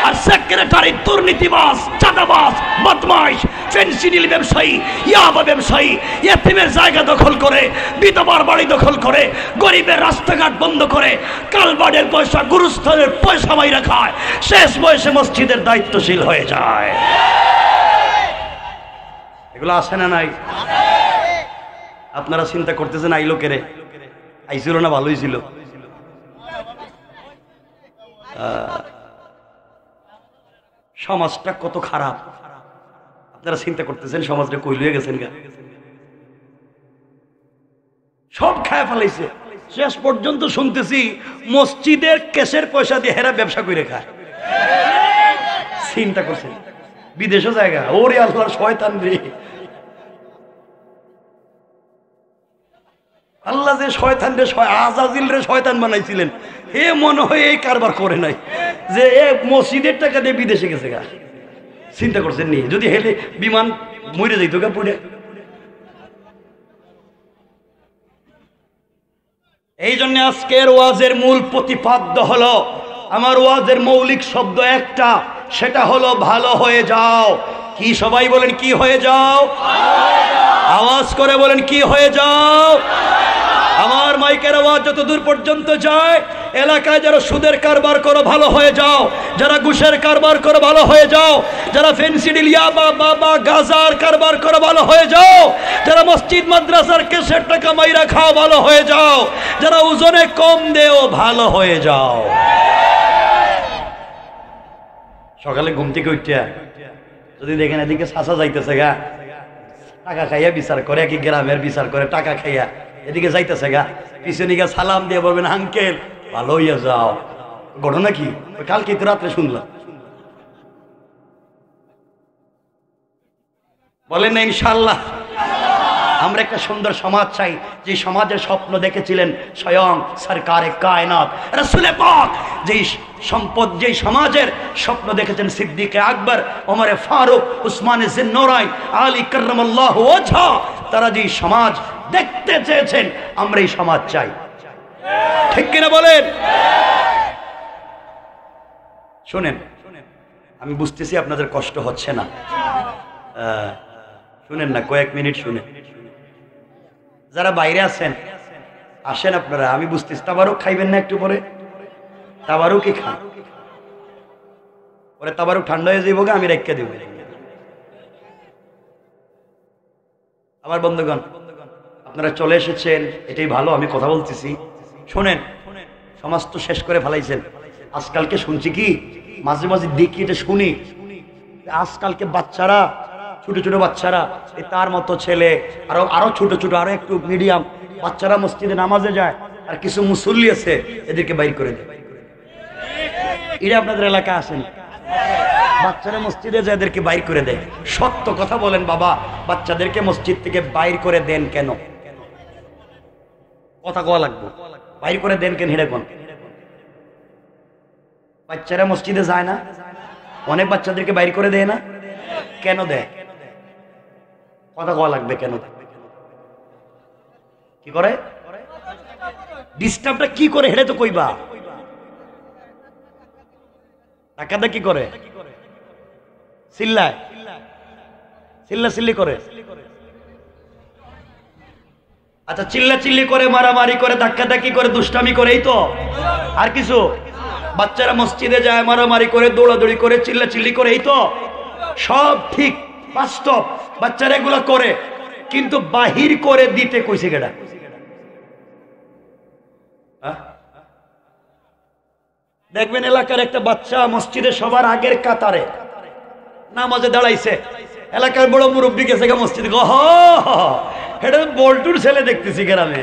আর সেক্রেটারি দুর্নীতিবাজ, চাঁদাবাজ, বদমাইশ, ফেন্সিডিল ব্যবসায়ী, ইয়াবা ব্যবসায়ী, ইয়েতিমের জায়গা দখল করে, বিধবার বাড়ি দখল করে, গরিবের রাস্তাঘাট বন্ধ করে, কালবাড়ের পয়সা, গুরুস্থানের পয়সা মাইরা খায়, শেষ বয়সে মসজিদের দায়িত্বশীল হয়ে যায়। এগুলো আছে না নাই? আপনারা চিন্তা করতেছেন আইলো কেরে, আইছিল না ভালোই ছিল। সমাজটা কত খারাপ আপনারা চিন্তা করতেছেন, সমাজটা কই লইয়া গেছেন গা, সব খায় ফেলাইছে। শেষ পর্যন্ত শুনতেছি মসজিদের কেসের পয়সা দিয়ে হেরা ব্যবসা করে খায়। চিন্তা করছেন বিদেশে জায়গা, ওরে আল্লাহর শয়তান রে, আল্লাহ যে শয়তান রে আজাজিল রে শয়তান বানাইছিলেন, হে মনে হয় এই কারবার করে নাই যে এ মসজিদের টাকা দিয়ে বিদেশে গেছে গা। চিন্তা করছেন নি যদি হেলে বিমান মরে যাইতো গা পড়ে। এই জন্য আজকের ওয়াজের মূল প্রতিপাদ্য হলো, আমার ওয়াজের মৌলিক শব্দ একটা, সেটা হলো ভালো হয়ে যাও। কি সবাই বলেন কি হয়ে যাও? আওয়াজ করে বলেন কি হয়ে যাও? আমার মাইকের আওয়াজ যত দূর পর্যন্ত যায়, এলাকায় যারা সুদের কারবার করো ভালো হয়ে যাও, যারা ঘুষের কারবার করো ভালো হয়ে যাও, যারা ফেন্সিডিল ইয়াবা বাবা গাজার কারবার করো ভালো হয়ে যাও, যারা মসজিদ মাদ্রাসার কেসের টাকা মাইরা খাও ভালো হয়ে যাও, যারা ওজনে কম দেও ভালো হয়ে যাও। সকালে ঘুম থেকে উঠিয়া যদি দেখেন এদিকে চাচা যাইতেছে গা, টাকা খাইয়া বিচার করে, কি গ্রামের বিচার করে টাকা খাইয়া এদিকে যাইতেছে গা, পিছনে গিয়ে সালাম দিয়ে বলবেন আঙ্কেল ভালো হইয়া যাও। ঘটনা কি? কালকে তো রাত্রে শুনলাম। বলেন না ইনশাআল্লাহ? আমরা একটা সুন্দর সমাজ চাই, যে সমাজের স্বপ্ন দেখেছিলেন স্বয়ং সরকারে কায়নাত রাসূলে পাক, যেই সম্পদ যেই সমাজের স্বপ্ন দেখেছেন সিদ্দিকে আকবর, ওমরে ফারুক, উসমানে জিন্নুরাইন, আলী কাররামাল্লাহু ওয়াজহা, তারা যেই সমাজ দেখতে চেয়েছেন আমরা এই সমাজ চাই। ঠিক কিনা বলেন? শুনেন, আমি বুঝতেছি আপনাদের কষ্ট হচ্ছে না, শুনেন না, কয়েক মিনিট শুনেন। যারা বাইরে আছেন আসেন আপনারা, আমি বুঝতেছি তাবারুক খাইবেন না একটু পরে? তাবারুকই খান, পরে তাবারুক ঠান্ডা হয়ে যাইব, আমি রেখে দেব। আমার বন্ধুগণ আপনারা চলে এসেছেন, এটাই ভালো, আমি কথা বলতেছি। শোনেন, সমাজ তো শেষ করে ফেলাইছেন। আজকালকে শুনছি কি, মাঝে মাঝে দেখি, এটা শুনি, আজকালকে বাচ্চারা, ছোট ছোট বাচ্চারা, তার মতো ছেলে, আরো ছোট ছোট, আরো একটু মিডিয়াম বাচ্চারা মসজিদে নামাজে যায়, আর কিছু মুসল্লি আছে এদেরকে বাইর করে দেয়। এটা আপনাদের এলাকা আসেন? বাচ্চারা মসজিদে যায়, এদেরকে বাইর করে দেয়। সত্য কথা বলেন বাবা, বাচ্চাদেরকে মসজিদ থেকে বাইর করে দেন কেন? কথা কওয়া লাগবে, বাইর করে দেন কেন? হেডে কোন বাচ্চারা মসজিদে যায় না? অনেক বাচ্চাদেরকে বাইর করে দেয় না? কেন দেয়? কথা কওয়া লাগবে, কেন? কি করে? ডিস্টার্বটা কি করে হেডে তো কইবা। টাকাটা কি করে? চিল্লায়, চিল্লাচিল্লি করে। আচ্ছা, চিল্লাচিল্লি করে, মারামারি করে, ধাক্কাধাক্কি করে, দুষ্টামি করে, এই তো? আর কিছু? বাচ্চারা মসজিদে যায়, মারামারি করে, দৌড়াদৌড়ি করে, চিল্লাচিল্লি করে, এই তো? সব ঠিক, বাস্তব, বাচ্চারা এগুলো করে, কিন্তু বাহির করে দিতে কইছে কেডা? দেখবেন এলাকার একটা বাচ্চা মসজিদে সবার আগের কাতারে নামাজে দাঁড়াইছে, এলাকার বড় মুরব্বী গেছে মসজিদে, এটা বল্টুর ছেলে দেখতেছি গ্রামে।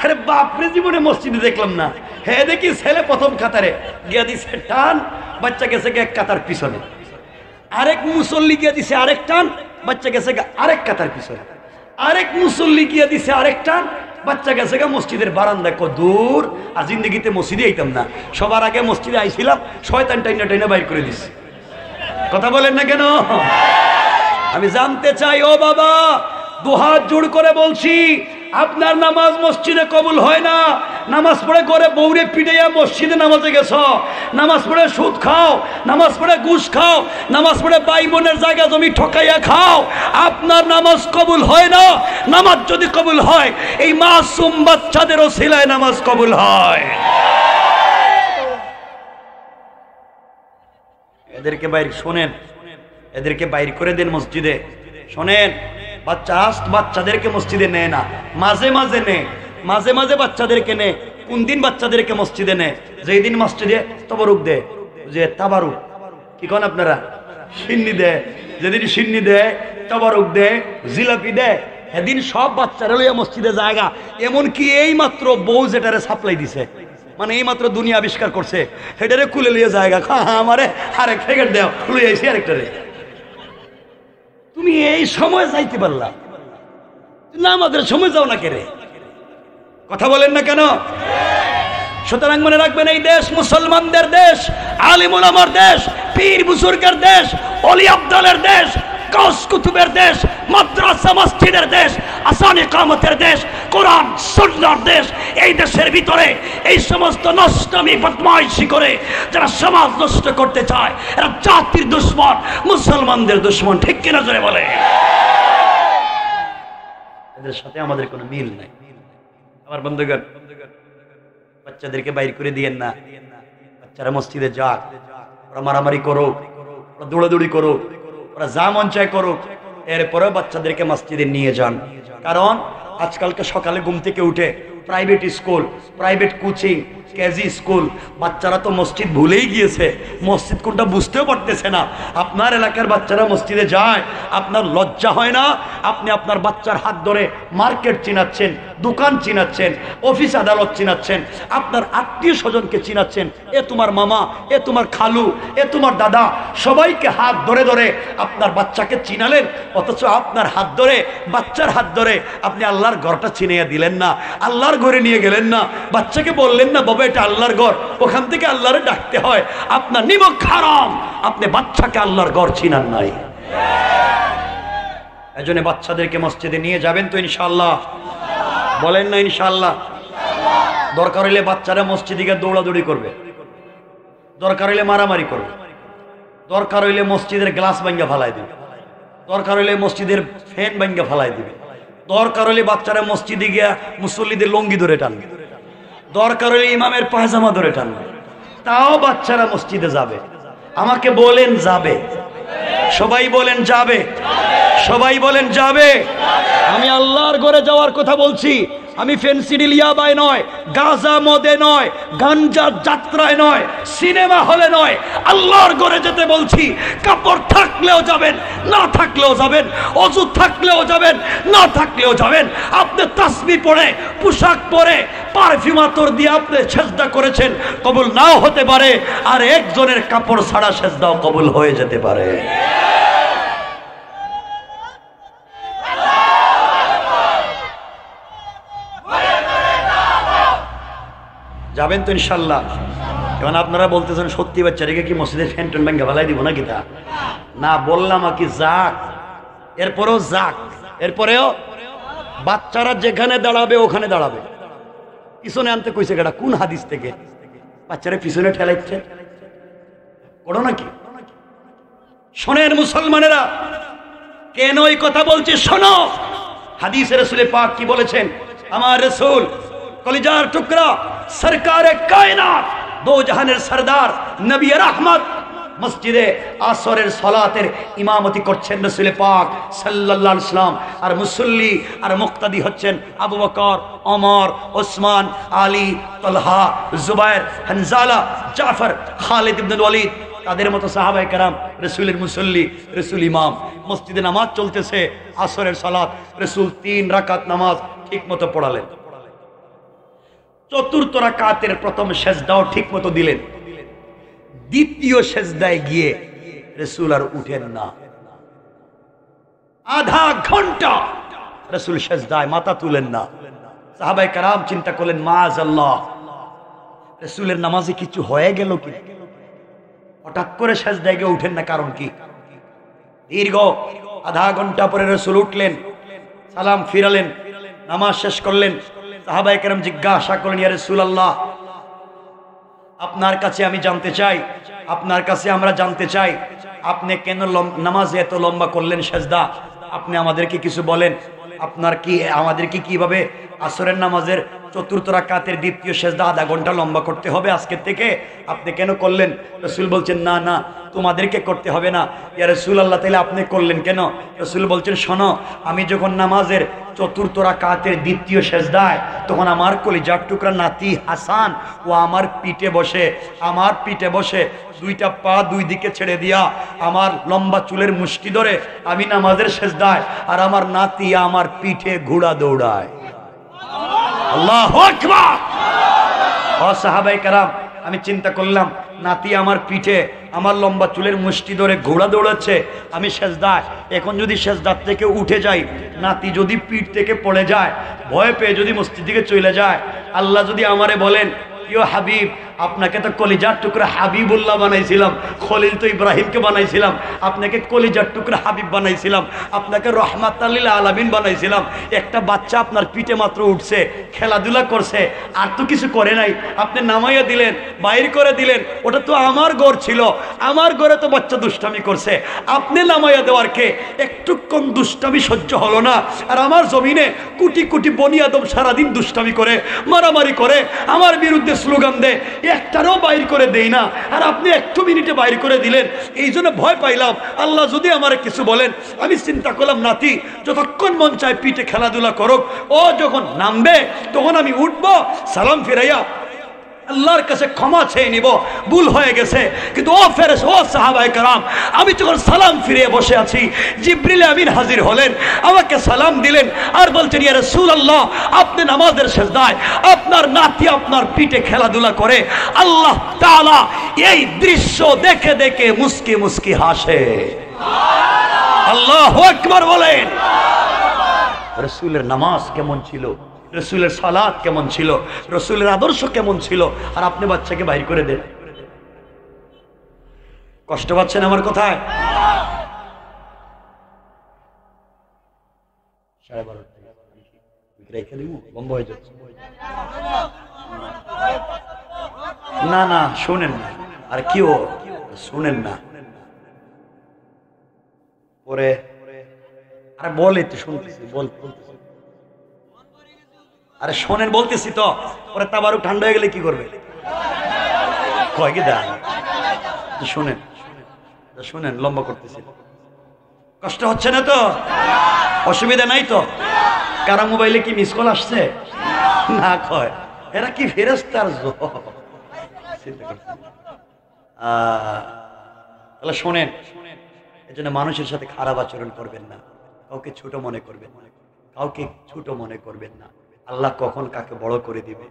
আরে বাপরে, জীবনে মসজিদে দেখলাম না। হ্যাঁ দেখি ছেলে প্রথম কাতারে গিয়া দিছে টান, বাচ্চা গেছে এক কাতার পিছনে, আরেক মুসল্লি গিয়া দিছে আরেক টান, বাচ্চা গেছে আরেক কাতার পিছনে, আরেক মুসল্লি গিয়া দিছে আরেক টান, বাচ্চা গেছে মসজিদের বারান্দায়। দূর, আর জিন্দগিতে মসজিদে আইতাম না, সবার আগে মসজিদে আইছিলাম, শয়তান টাইনা টাইনা বাইর করে দিছে। কথা বলেন না কেন? আমি জানতে চাই, ও বাবা, দুহাত জোড় করে বলছি, আপনার নামাজ মসজিদে কবুল হয় না। নামাজ পড়ে করে বউরে পিটাইয়া মসজিদে নামাজে গেছ, নামাজ পড়ে সুদ খাও, নামাজ পড়ে ঘুষ খাও, নামাজ পড়ে ভাই বোনের জায়গা জমি ঠকাইয়া খাও, আপনার নামাজ কবুল হয় না। নামাজ যদি কবুল হয়, এই মাসুম বাচ্চাদের ওসিলায় নামাজ কবুল হয়। এদেরকে বাইর, শোনেন, এদেরকে বাইর করে দেন মসজিদে। শোনেন, বাচ্চাদেরকে মসজিদে নেয় না, মাঝে মাঝে নে, মাঝে মাঝে বাচ্চাদেরকে নে। কোন দিন বাচ্চাদেরকে মসজিদে নে? যেই দিন মসজিদে তবরুক দে, যে তাবারুক, কি কোন আপনারা? সিন্নি দেয়, যেদিন সিন্নি দেয়, তবারক দেয়, জিলাপি দেয়, সেদিন সব বাচ্চারা লইয়া মসজিদে জায়গা। এমনকি এই মাত্র বউ যেটারে সাপ্লাই দিছে, মানে এই মাত্র দুনিয়া আবিষ্কার করছে, হেটারে কুলে লিয়ে জায়গা, আমারে আরেক প্যাকেট দেও, লুই আইছি আরেকটারে। তুমি এই সময় যাইতে পারলা না, আমাদের সময় যাও না কেরে? কথা বলেন না কেন? সুতরাং মনে রাখবেন, এই দেশ মুসলমানদের দেশ, আলিম উলামার দেশ, পীর বুজুর্গের দেশ, ওলি আব্দালের দেশ, গাউস কুতুবের দেশ, মাদ্রাসা মসজিদের দেশ, আসান ইকামতের দেশ, কোরআন সুন্নাহর দেশ। এই দেশের ভিতরে এই সমস্ত নষ্টমী বদমাইশি করে যারা সমাজ নষ্ট করতে চায়, এরা জাতির দুশ্মন, মুসলমানদের দুশ্মন। ঠিক কিনা জোরে বলে? এদের সাথে আমাদের কোনো মিল নাই। আমার বন্ধুগণ, বাচ্চাদেরকে বাইর করে দিয়েন না। বাচ্চারা মসজিদে যাক, ওরা মারামারি করুক, ওরা দৌড়াদৌড়ি করুক, ওরা যা মন চায় করুক, এরপরেও বাচ্চাদেরকে মসজিদে নিয়ে যান। কারণ আজকালকে সকালে ঘুম থেকে উঠে private school, private coaching, KG school, বাচ্চারা তো মসজিদ ভুলেই গিয়েছে, মসজিদ কোনটা বুঝতেও পারতেছে না। আপনার এলাকার বাচ্চারা মসজিদে যায়, আপনার লজ্জা হয় না? আপনি আপনার বাচ্চার হাত ধরে মার্কেট চিনাচ্ছেন, দোকান চিনাচ্ছেন, অফিস আদালত চিনাচ্ছেন, আপনার আত্মীয় স্বজনকে চিনাচ্ছেন, এ তোমার মামা, এ তোমার খালু, এ তোমার দাদা, সবাইকে হাত ধরে ধরে আপনার বাচ্চাকে চিনালেন, অথচ আপনার হাত ধরে, বাচ্চার হাত ধরে আপনি আল্লাহর ঘরটা চিনিয়ে দিলেন না, আল্লাহর ঘরে নিয়ে গেলেন না, বাচ্চাকে বললেন না বাবা এটা আল্লাহর ঘর, ওখান থেকে আল্লাহরে ডাকতে হয়। আপনার নিমক হারাম, আপনি বাচ্চাকে আল্লাহর ঘর চিনান নাই। এজন্য বাচ্চাদেরকে মসজিদে নিয়ে যাবেন তো ইনশাআল্লাহ? বলেন না ইনশাআল্লাহ? দরকার হইলে বাচ্চারা মসজিদে গিয়ে দৌড়াদৌড়ি করবে, দরকার হইলে মারামারি করবে, দরকার হইলে মসজিদের গ্লাস ভাঙ্গা ফালাই দিবে, দরকার হইলে মসজিদের ফ্যান ভাঙ্গা ফালাই দিবে, দরকার হইলে বাচ্চারা মসজিদে গিয়া মুসল্লিদের লঙ্গি ধরে টানবে, দরকার হইলে ইমামের পায়জামা ধরে টানবে, তাও বাচ্চারা মসজিদে যাবে। আমাকে বলেন যাবে? সবাই বলেন যাবে? সবাই বলেন যাবে? আমি আল্লাহর ঘরে যাওয়ার কথা বলছি, আমি ফেন্সিডিল ইয়াবায় নয়, গাঁজা মদে নয়, গাঞ্জা যাত্রায় নয়, সিনেমা হলে নয়, আল্লাহর ঘরে যেতে বলছি। কাপড় থাকলেও যাবেন, না থাকলেও যাবেন, অজু থাকলেও যাবেন, না থাকলেও যাবেন। আপনি তাসবিহ পড়ে, পোশাক পরে, পারফিউম আতর দিয়ে আপনি সেজদা করেছেন, কবুল নাও হতে পারে, আর একজনের কাপড় ছাড়া সেজদাও কবুল হয়ে যেতে পারে। যাবেন তো ইনশাল্লাহ? এখন আপনারা বলতেছেন সত্যি বাচ্চাদেরকে কি মসজিদের ফ্যান ট্যান ভেঙে ফেলাই দিব নাকি? তা না, বললাম আর কি যাক, এরপরেও যাক, এরপরেও বাচ্চারা যেখানে দাঁড়াবে ওখানে দাঁড়াবে। পিছনে আনতে কইছে কেটা? কোন হাদিস থেকে বাচ্চারা পিছনে ঠেলাইছে? করো নাকি? শোনেন মুসলমানেরা, কেন এই কথা বলছি শোনো। হাদিসে রাসূল পাক কি বলেছেন? আমার রাসূল কলিজার টুকরা, সরকারে কায়নাত, দো জাহানের সরদার, নবী রহমত, মসজিদে আসরের সালাতের ইমামতি করছেন রাসূল পাক সাল্লাল্লাহু আলাইহি ওয়াসাল্লাম। আর মুসল্লি আর মুক্তাদি হচ্ছেন আবু বকর, ওমর, ওসমান, আলী, তালহা, জুবায়ের, হানজালা, জাফর, খালিদ ইবনে ওয়ালিদ, তাদের মতো সাহাবায়ে কেরাম। রাসূলের মুসল্লি, রাসূল ইমাম। মসজিদে নামাজ চলতেছে, আসরের সালাত, রাসূল 3 রাকাত নামাজ ঠিক মতো পড়ালেন। চতুর্থ রাকাতের প্রথম সেজদাও ঠিক মতো দিলেন। দ্বিতীয় সেজদায় গিয়ে রাসূল আর উঠেন না। আধা ঘন্টা রাসূল সেজদায় মাথা তুলেন না। সাহাবায়ে কেরাম চিন্তা করলেন, মাআযাল্লাহ, রাসূলের নামাজে কিছু হয়ে গেল কি? হঠাৎ করে সেজদায় গিয়ে উঠেন না, কারণ কি? দীর্ঘ আধা ঘন্টা পরে রাসূল উঠলেন, সালাম ফিরালেন, নামাজ শেষ করলেন। সাহাবায়ে কেরাম জিজ্ঞাসা করলেন, ইয়া রাসূলুল্লাহ, আপনার কাছে আমি জানতে চাই, আপনার কাছে আমরা জানতে চাই, আপনি কেন নামাজে এত লম্বা করলেন সেজদা? আপনি আমাদেরকে কিছু বলেন। আপনার কি আমাদেরকে কিভাবে আসরের নামাজের চতুর্থ রাকাতের দ্বিতীয় সেজদা আধা ঘন্টা লম্বা করতে হবে আজকের থেকে, আপনি কেন করলেন? রাসূল বলছেন না না তোমাদেরকে করতে হবে না। ইয়া রাসূলুল্লাহ তাহলে আপনি করলেন কেন? রাসূল বলছেন শোনো, আমি যখন নামাজের চতুর্থ রাকাতের দ্বিতীয় সেজদায়, তখন আমার কলিজার টুকরা নাতি হাসান ও আমার পিঠে বসে দুইটা পা দুই দিকে ছেড়ে দিয়া আমার লম্বা চুলের মুষ্টি ধরে আমি নামাজের সেজদায়, আর আমার নাতি আমার পিঠে ঘোড়া দৌড়ায়। আল্লাহু আকবার। ও সাহাবায়ে কেরাম, আমি চিন্তা করলাম নাতি আমার পিঠে আমার লম্বা চুলের মুষ্টি ধরে ঘোড়া দৌড়াচ্ছে, আমি সেজদায়, এখন যদি সেজদার থেকে উঠে যাই, নাতি যদি পিঠ থেকে পড়ে যায়, ভয় পেয়ে যদি মসজিদ দিকে চলে যায়, আল্লাহ যদি আমারে বলেন ইয়ো হাবিব, আপনাকে তো কলিজার টুকরা হাবিবুল্লাহ বানাইছিলাম, খলিল তো ইব্রাহিমকে বানাইছিলাম, আপনাকে কলিজার টুকরা হাবিব বানাইছিলাম, আপনাকে রহমাতুল লিল আলামিন বানাইছিলাম, একটা বাচ্চা আপনার পিঠে মাত্র উঠছে, খেলাধুলা করছে, আর তো কিছু করে নাই, আপনি নামাইয়া দিলেন, বাইর করে দিলেন, ওটা তো আমার ঘর ছিল, আমার ঘরে তো বাচ্চা দুষ্টামি করছে, আপনি নামাইয়া দেওয়ার কে একটুক্ষণ দুষ্টামি সহ্য হলো না, আর আমার জমিনে কোটি কোটি বনি আদম সারাদিন দুষ্টামি করে, মারামারি করে, আমার বিরুদ্ধে স্লোগান দেয়, একটারও বাইর করে দেই না, আর আপনি একটু মিনিটে বাইর করে দিলেন, এই জন্য ভয় পাইলাম, আল্লাহ যদি আমার কিছু বলেন। আমি চিন্তা করলাম নাতি যতক্ষণ মন চায় পিঠে খেলাধুলা করুক, ও যখন নামবে তখন আমি উঠবো, সালাম ফিরাইয়া আল্লাহর কাছে ক্ষমা চেয়ে নিব, ভুল হয়ে গেছে। কিন্তু ও ফেরেশতা, ও সাহাবায়ে কেরাম, আমি যখন সালাম ফিরিয়ে বসে আছি, জিবরিল আমিন হাজির হলেন, আমাকে সালাম দিলেন, আর বলছেন ইয়া রাসূলুল্লাহ, আপনি নামাজের সেজদায় আপনার নাতি আপনার পিঠে খেলাধুলা করে, আল্লাহ তাআলা এই দৃশ্য দেখে দেখে মুস্কি মুস্কি হাসে। আল্লাহু আকবার বলেন। রাসূলের নামাজ কেমন ছিল, রসুলের সালাত কেমন ছিল, রসুলের আদর্শ কেমন ছিল, আর আপনি বাচ্চাকে বাইর করে দেন। কষ্ট পাচ্ছেন আমার কথায়? 12:30 না না শুনেন না, আর কি ও শুনেন না, পরে আরে বলে তো শুনতেছি, বলতেছি, আরে শোনেন বলতেছি তো, পরে তাবারুক ঠান্ডা হয়ে গেলে কি করবে? কয় কি দেন, শুনেন শুনেন, লম্বা করতেছি, কষ্ট হচ্ছে না তো? অসুবিধা নাই তো? কারা মোবাইলে কি মিস কল আসছে না? কয় এরা কি ফেরেশতার তাহলে শোনেন, এজন্য মানুষের সাথে খারাপ আচরণ করবেন না, কাউকে ছোট মনে করবেন না, কাউকে ছোট মনে করবেন না। আল্লাহ কখন কাকে বড় করে দিবে,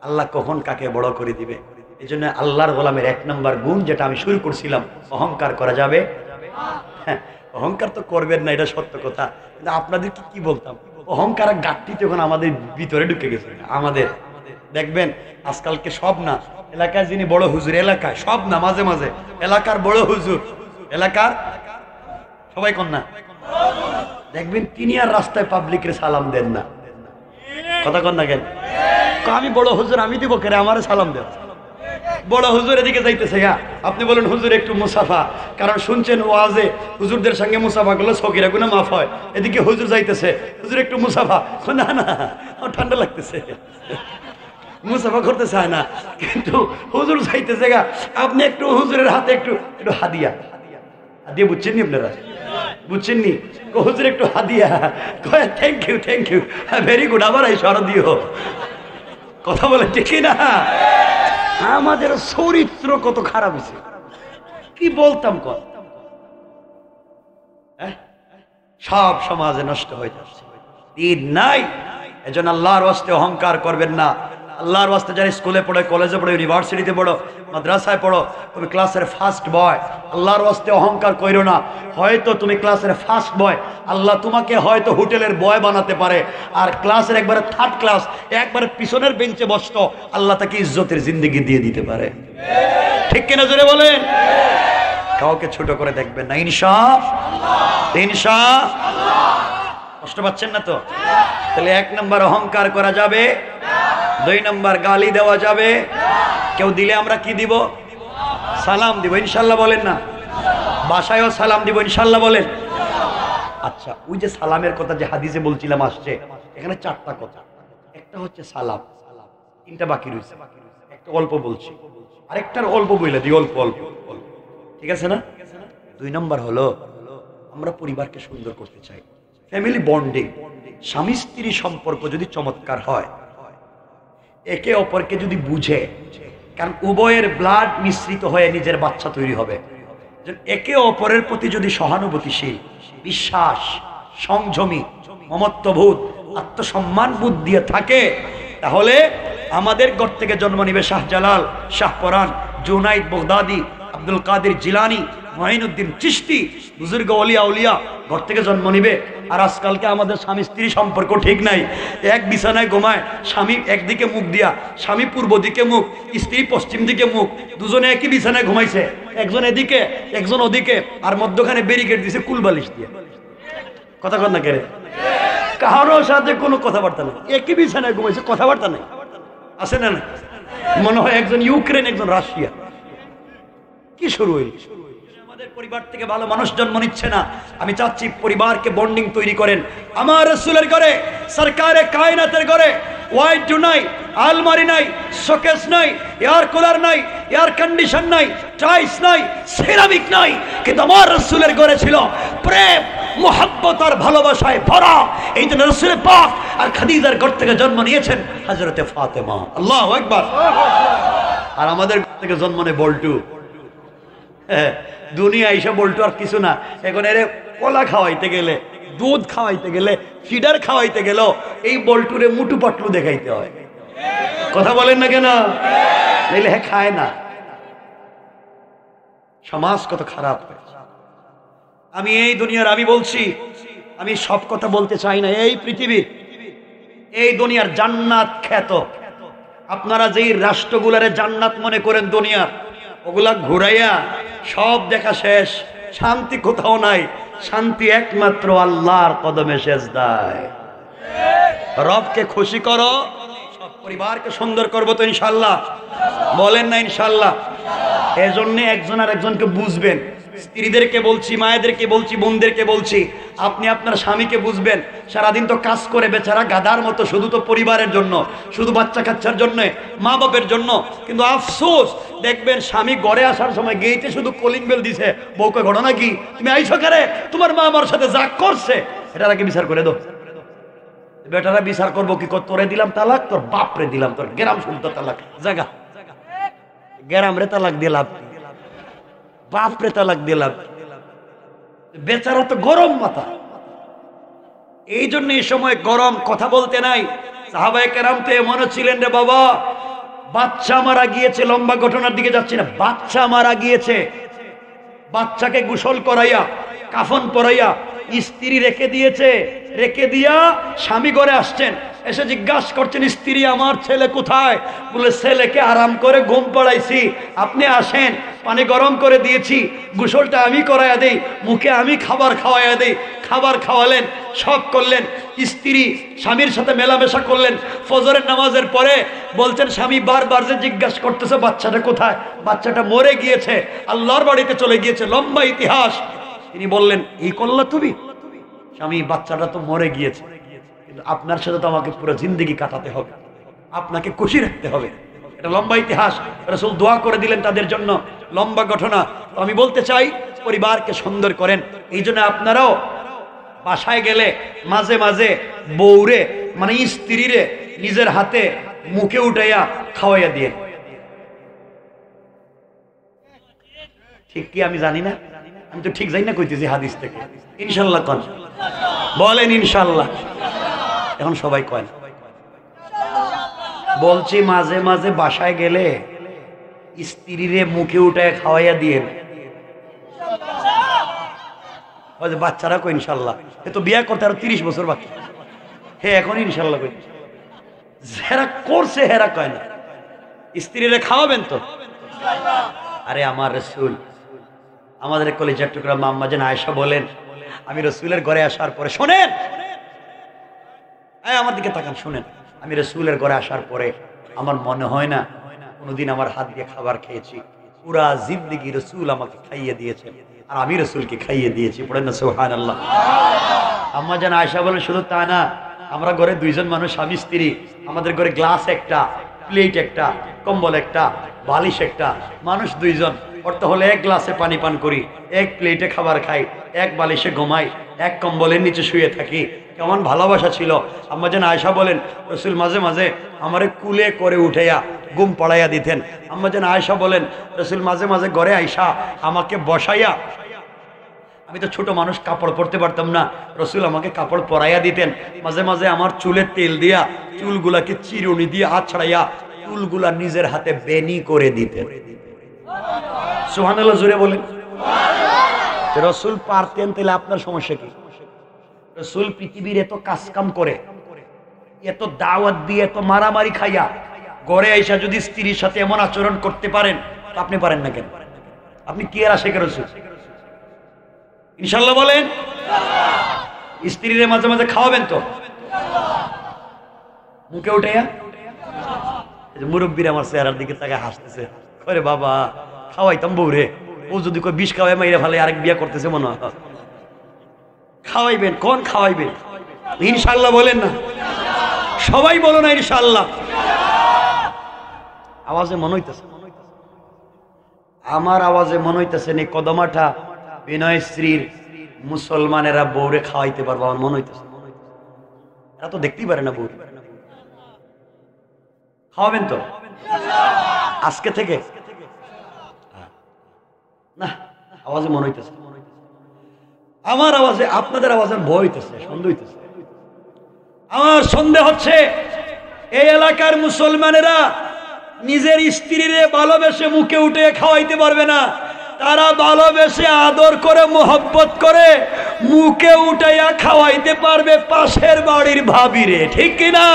আল্লাহ কখন কাকে বড় করে দিবে। এই জন্য আল্লাহর গোলামের 1 নম্বর গুণ, যেটা আমি শুরু করছিলাম, অহংকার করা যাবে। হ্যাঁ, অহংকার তো করবেন না, এটা সত্য কথা, কিন্তু আপনাদেরকে কি বলতাম, অহংকার গাঠটি তখন আমাদের ভিতরে ঢুকে গেছে। আমাদের দেখবেন আজকালকে সব না, এলাকায় যিনি বড় হুজুর, এলাকায় সব না, মাঝে মাঝে এলাকার বড় হুজুর, এলাকার সবাই কন্যা, দেখবেন তিনি আর রাস্তায় পাবলিকের সালাম দেন না। কথা কন না কেন? আমি বড় হুজুর, আমি দিব কেন, আমারে সালাম দেন। বড় হুজুর এদিকে যাইতেছে, হ্যাঁ আপনি বলেন হুজুর একটু মুসাফা, কারণ শুনছেন ওয়াজে হুজুরদের সঙ্গে মুসাফা করলে সগীরা গুনাহ মাফ হয়। এদিকে হুজুর যাইতেছে, হুজুর একটু মুসাফা, না না আমার ঠান্ডা লাগতেছে, মুসাফা করতে চায় না, কিন্তু হুজুর যাইতেছে গা, আপনি একটু হুজুরের হাতে একটু একটু হাদিয়া দিয়ে, বুঝছেন নি আপনারা? বুঝছেন নি? হুজুর একটু হাদিয়া, কয় thank you thank you, very good, আবার এই সর দিও। কথা বলে ঠিক না? আমাদের চরিত্র কত খারাপ হয়েছে, কি বলতাম কত, সব সমাজে নষ্ট হয়ে যাচ্ছে, দিন নাই। এজন্য আল্লাহর ওয়াস্তে অহংকার করবেন না। আল্লাহর ওয়াস্তে যারা স্কুলে পড়ে, কলেজে পড়ে, ইউনিভার্সিটিতে পড়ো, মাদ্রাসায় পড়ো, তুমি ক্লাসের ফার্স্ট বয়, আল্লাহর ওয়াস্তে অহংকার কইরো না। হয়তো তুমি ক্লাসের ফার্স্ট বয়, আল্লাহ তোমাকে হয়তো হোটেলের বয় বানাতে পারে, আর ক্লাসের একবারে থার্ড ক্লাস, একবারে পিছনের বেঞ্চে বসতো, আল্লাহ তাকে ইজ্জতের জিন্দেগি দিয়ে দিতে পারে। ঠিক কিনা জোরে বলেন? কাউকে ছোট করে দেখবেন না, ইনশাআল্লাহ ইনশাআল্লাহ। কষ্ট পাচ্ছেন না তো? তাহলে 1 নম্বর অহংকার করা যাবে, 2 নম্বর গালি দেওয়া যাবে, কেউ দিলে আমরা কি দিব? সালাম দিব, ইনশাআল্লাহ বলেন না? বাসায়ও সালাম দিব, ইনশাআল্লাহ বলেন? আচ্ছা, ওই যে সালামের কথা যে হাদিসে বলছিলাম আসছে, এখানে 4টা কথা। একটা হচ্ছে সালাম, তিনটা বাকি রয়েছে, একটা অল্প বলছি, আরেকটার অল্প বইলে দিই, অল্প অল্প অল্প, ঠিক আছে না? 2 নম্বর হলো আমরা পরিবারকে সুন্দর করতে চাই। ফ্যামিলি বন্ডিং, স্বামী স্ত্রী সম্পর্ক যদি চমৎকার হয়, একে অপরকে যদি বুঝে, কারণ উভয়ের ব্লাড মিশ্রিত হয়ে নিজের বাচ্চা তৈরি হবে, একে অপরের প্রতি যদি সহানুভূতিশীল, বিশ্বাস, সংযমী, মমত্ববোধ, আত্মসম্মান বোধ দিয়ে থাকে, তাহলে আমাদের ঘর থেকে জন্ম নিবে শাহজালাল, শাহপরান, জুনাইদ বগদাদি, আব্দুল কাদের জিলানি, মঈনুদ্দিন চিশতি, বুজুর্গ ওলিয়া উলিয়া ঘর থেকে জন্ম নিবে। আর আজকালকে আমাদের স্বামী স্ত্রী সম্পর্ক ঠিক নাই, এক বিছানায় ঘুমায়, স্বামী একদিকে মুখ দিয়া, স্বামী পূর্ব দিকে মুখ, স্ত্রী পশ্চিম দিকে মুখ, দুজনে একই বিছানায় ঘুমাইছে, একজন এদিকে একজন ওদিকে, আর মধ্যখানে ব্যারিকেড দিছে কুলবালিশ দিয়ে। কথা কর না কেরে, কারোর সাথে কোনো কথাবার্তা নেই, একই বিছানায় ঘুমাইছে, কথাবার্তা নেই, আছে না? মনে হয় একজন ইউক্রেন একজন রাশিয়া। কি শুরু হইল? আমাদের পরিবার থেকে ভালো মানুষ জন্ম নিচ্ছে না। আমি চাচ্ছি পরিবারকে বন্ডিং তৈরি করেন। আমার রাসূলের ঘরে, সরকারে কায়নাতের ঘরে ওয়াইড নাই, আলমারি নাই, শোকেস নাই, এয়ার কুলার নাই, এয়ার কন্ডিশন নাই, টাইলস নাই, সিরামিক নাই, কিন্তু আমার রাসূলের ঘরে ছিল প্রেম, মোহাব্বত আর ভালোবাসায় ভরা। এই জন্য রাসূল পাক আর খাদিজার ঘর থেকে জন্ম নিয়েছেন হযরতে ফাতেমা। আল্লাহু আকবার। আর আমাদের ঘর থেকে জন্ম নেয় বল্টু। দুনিয়া এসে বল্টু আর কিছু না। এখন এর কলা খাওয়াইতে গেলে, দুধ খাওয়াইতে গেলে, ফিডার খাওয়াইতে গেল, এই বল্টুরে মুটু পাটলু দেখাইতে হয়। কথা বলেন না কেন? নাইলে হ্যাঁ খায় না। সমাজ কত খারাপ হয়েছে। আমি এই দুনিয়ার, আমি বলছি, আমি সব কথা বলতে চাই না। এই পৃথিবীর, এই দুনিয়ার জান্নাত খ্যাত, আপনারা যেই রাষ্ট্রগুলারে জান্নাত মনে করেন দুনিয়ার, ওগুলা ঘুরাইয়া সব দেখা শেষ, শান্তি কোথাও নাই। শান্তি একমাত্র আল্লাহর কদমে সেজদায়। রবকে খুশি করো, সব পরিবারকে সুন্দর করবো তো ইনশাল্লাহ। বলেন না ইনশাল্লাহ? এজন্য একজন আর একজনকে বুঝবেন। স্ত্রীদেরকে বলছি, মায়েদেরকে বলছি, বোনদেরকে বলছি, আপনি আপনার স্বামীকে বুঝবেন। সারাদিন তো কাজ করে বেচারা গাধার মতো, শুধু তো পরিবারের জন্য, শুধু বাচ্চা কাচ্চার জন্য, মা বাপের জন্য। কিন্তু আফসোস, দেখবেন স্বামী ঘরে আসার সময় গেইটে শুধু কলিং বেল দিছে, বউকে ঘটনা কি, তুমি আইছো কারে, তোমার মা আমার সাথে যা করছে এটা আগে বিচার করে দাও। বেটারা বিচার করবো কি, তোরে দিলাম তালাক, তোর বাপরে দিলাম, তোর গ্রাম শুনতো তালাক, জায়গা গ্রাম রে তালাক দিলাম, বাপরে তালাক দিলাম। বেচারা তো গরম মাথা। এই জন্য এই সময় গরম কথা বলতে নাই। সাহাবায়ে কেরাম তো এমন ছিলেন রে বাবা, বাচ্চা মারা গিয়েছে, লম্বা ঘটনার দিকে যাচ্ছি না, বাচ্চা মারা গিয়েছে, বাচ্চাকে গোসল করাইয়া, কাফন পরাইয়া স্ত্রী রেখে দিয়েছে, রেখে দিয়া স্বামী ঘরে আসছেন, এসে জিজ্ঞাসা করছেন, স্ত্রী আমার ছেলে কোথায়? বলে ছেলেকে আরাম করে ঘুম পড়াইছি, আপনি আসেন, পানি গরম করে দিয়েছি, গোসলটা আমি করাইয়া দেই, মুখে আমি খাবার খাওয়াইয়া দেই। খাবার খাওয়ালেন, সব করলেন, স্ত্রী স্বামীর সাথে মেলামেশা করলেন। ফজরের নামাজের পরে বলছেন, স্বামী বারবার যে জিজ্ঞাসা করতেছে বাচ্চাটা কোথায়, বাচ্চাটা মরে গিয়েছে, আল্লাহর বাড়িতে চলে গিয়েছে, লম্বা ইতিহাস। তিনি বললেন, এই করলা তুমি? স্বামী, বাচ্চাটা তো মরে গিয়েছে, কিন্তু আপনার সাথে তো আমাকে পুরো জিন্দগি কাটাতে হবে, আপনাকে খুশি রাখতে হবে। এটা লম্বা ইতিহাস। রাসূল দোয়া করে দিলেন তাদের জন্য, লম্বা ঘটনা। আমি বলতে চাই, পরিবারকে সুন্দর করেন। এই জন্য আপনারাও বাসায় গেলে মাঝে মাঝে বউরে, মানে স্ত্রীরে নিজের হাতে মুখে উঠাইয়া খাওয়াইয়া দিয়ে। ঠিক কি আমি জানি না, আমি তো ঠিক জানি না কইতেছি হাদিস থেকে। ইনশাল্লাহ কন, বলেন ইনশাল্লাহ। এখন সবাই কয় না। বলছি মাঝে মাঝে বাসায় গেলে স্ত্রীরে মুখে উঠায় খাওয়াইয়া দিয়ে। বাচ্চারা কই ইনশাল্লাহ, এ তো বিয়ে করতে আরো 30 বছর বাকি, হে এখন ইনশাল্লাহ কই। যারা করছে হেরা কয় না, স্ত্রীরে খাওয়াবেন তো? আরে আমার রাসূল, আমাদের কলিজার টুকরা মা আম্মা জান আয়েশা বলেন, আমি রাসূলের ঘরে আসার পরে, শোনেন, আমার দিকে তাকান, শোনেন, আমি রাসূলের ঘরে আসার পরে আমার মনে হয় না কোনোদিন আমার হাত দিয়ে খাবার খেয়েছি। পুরা জিন্দেগি রাসূল আমাকে খাইয়ে দিয়েছেন, আর আমি রাসূলকে খাইয়ে দিয়েছি। পড়েন না সুবহানাল্লাহ। আম্মা জান আয়েশা বলেন, শুধু তা না, আমরা ঘরে 2 জন মানুষ, স্বামী স্ত্রী, আমাদের ঘরে গ্লাস একটা, প্লেট একটা, কম্বল একটা, বালিশ একটা, মানুষ দুইজন, অর্থ হলে এক গ্লাসে পানি পান করি, এক প্লেটে খাবার খাই, এক বালিশে ঘুমাই, এক কম্বলের নিচে শুয়ে থাকি। কেমন ভালোবাসা ছিল। আম্মাজান আয়েশা বলেন রসুল মাঝে মাঝে আমারে কুলে করে উঠাইয়া ঘুম পড়াইয়া দিতেন। আম্মাজান আয়েশা বলেন রসুল মাঝে মাঝে ঘরে আইসা আমাকে বসাইয়া, আমি তো ছোট মানুষ, কাপড় পরতে পারতাম না, রসুল আমাকে কাপড় পরাইয়া দিতেন। মাঝে মাঝে আমার চুলে তেল দিয়া চুলগুলাকে চিরুনি দিয়ে আছড়াইয়া চুলগুলা নিজের হাতে বেনি করে দিতেন। সুবহানাল্লাহ জোরে বলেন। রসুল পারতেন, তাহলে আপনার সমস্যা কি? রসুল পৃথিবীর এত কাজ কাম করে, এত দাওয়াত দিয়ে, এত মারামারি খাইয়া ঘরে আইসা যদি স্ত্রীর সাথে এমন আচরণ করতে পারেন, আপনি পারেন না কেন? আপনি কি এর আশেখ রসুল? ইনশাল্লাহ বলেন। স্ত্রীরে মাঝে মাঝে খাওয়াবেন তো? মুখে উঠাইয়া? মুরব্বীর আমার চেহারার দিকে তাকে হাসতেছে, করে বাবা খাওয়াইতাম বউরে, ও যদি কই বিষ খাওয়াই মাইরে ফেলে আরেক বিয়া করতেছে মনে হয়। খাওয়াইবেন, কোন খাওয়াইবেন? ইনশাল্লাহ বলেন না, সবাই বলো না ইনশাল্লাহ। আওয়াজে মনে হইতেছে, আমার আওয়াজে মনে হইতেছে নে কদমাটা বিনয় শ্রীর মুসলমানেরা বউরে খাওয়াইতে পারবো, আমার মনে হইতেছে। এরা তো দেখতেই পারে না বউ, খাওয়াবেন তো আজকে থেকে? না, আওয়াজে মনে হইতেছে, আমার আওয়াজে আপনাদের আওয়াজের ভয় হইতেছে, সন্দেহ হইতেছে। আমার সন্দেহ হচ্ছে এই এলাকার মুসলমানেরা নিজের স্ত্রীরে ভালোবেসে মুখে উঠে খাওয়াইতে পারবে না, তারা ভালোবেসে আদর করে মোহব্বত করে মুখে উঠাইয়া খাওয়াইতে পারবে পাশের বাড়ির ভাবিরে, ঠিক কিনা?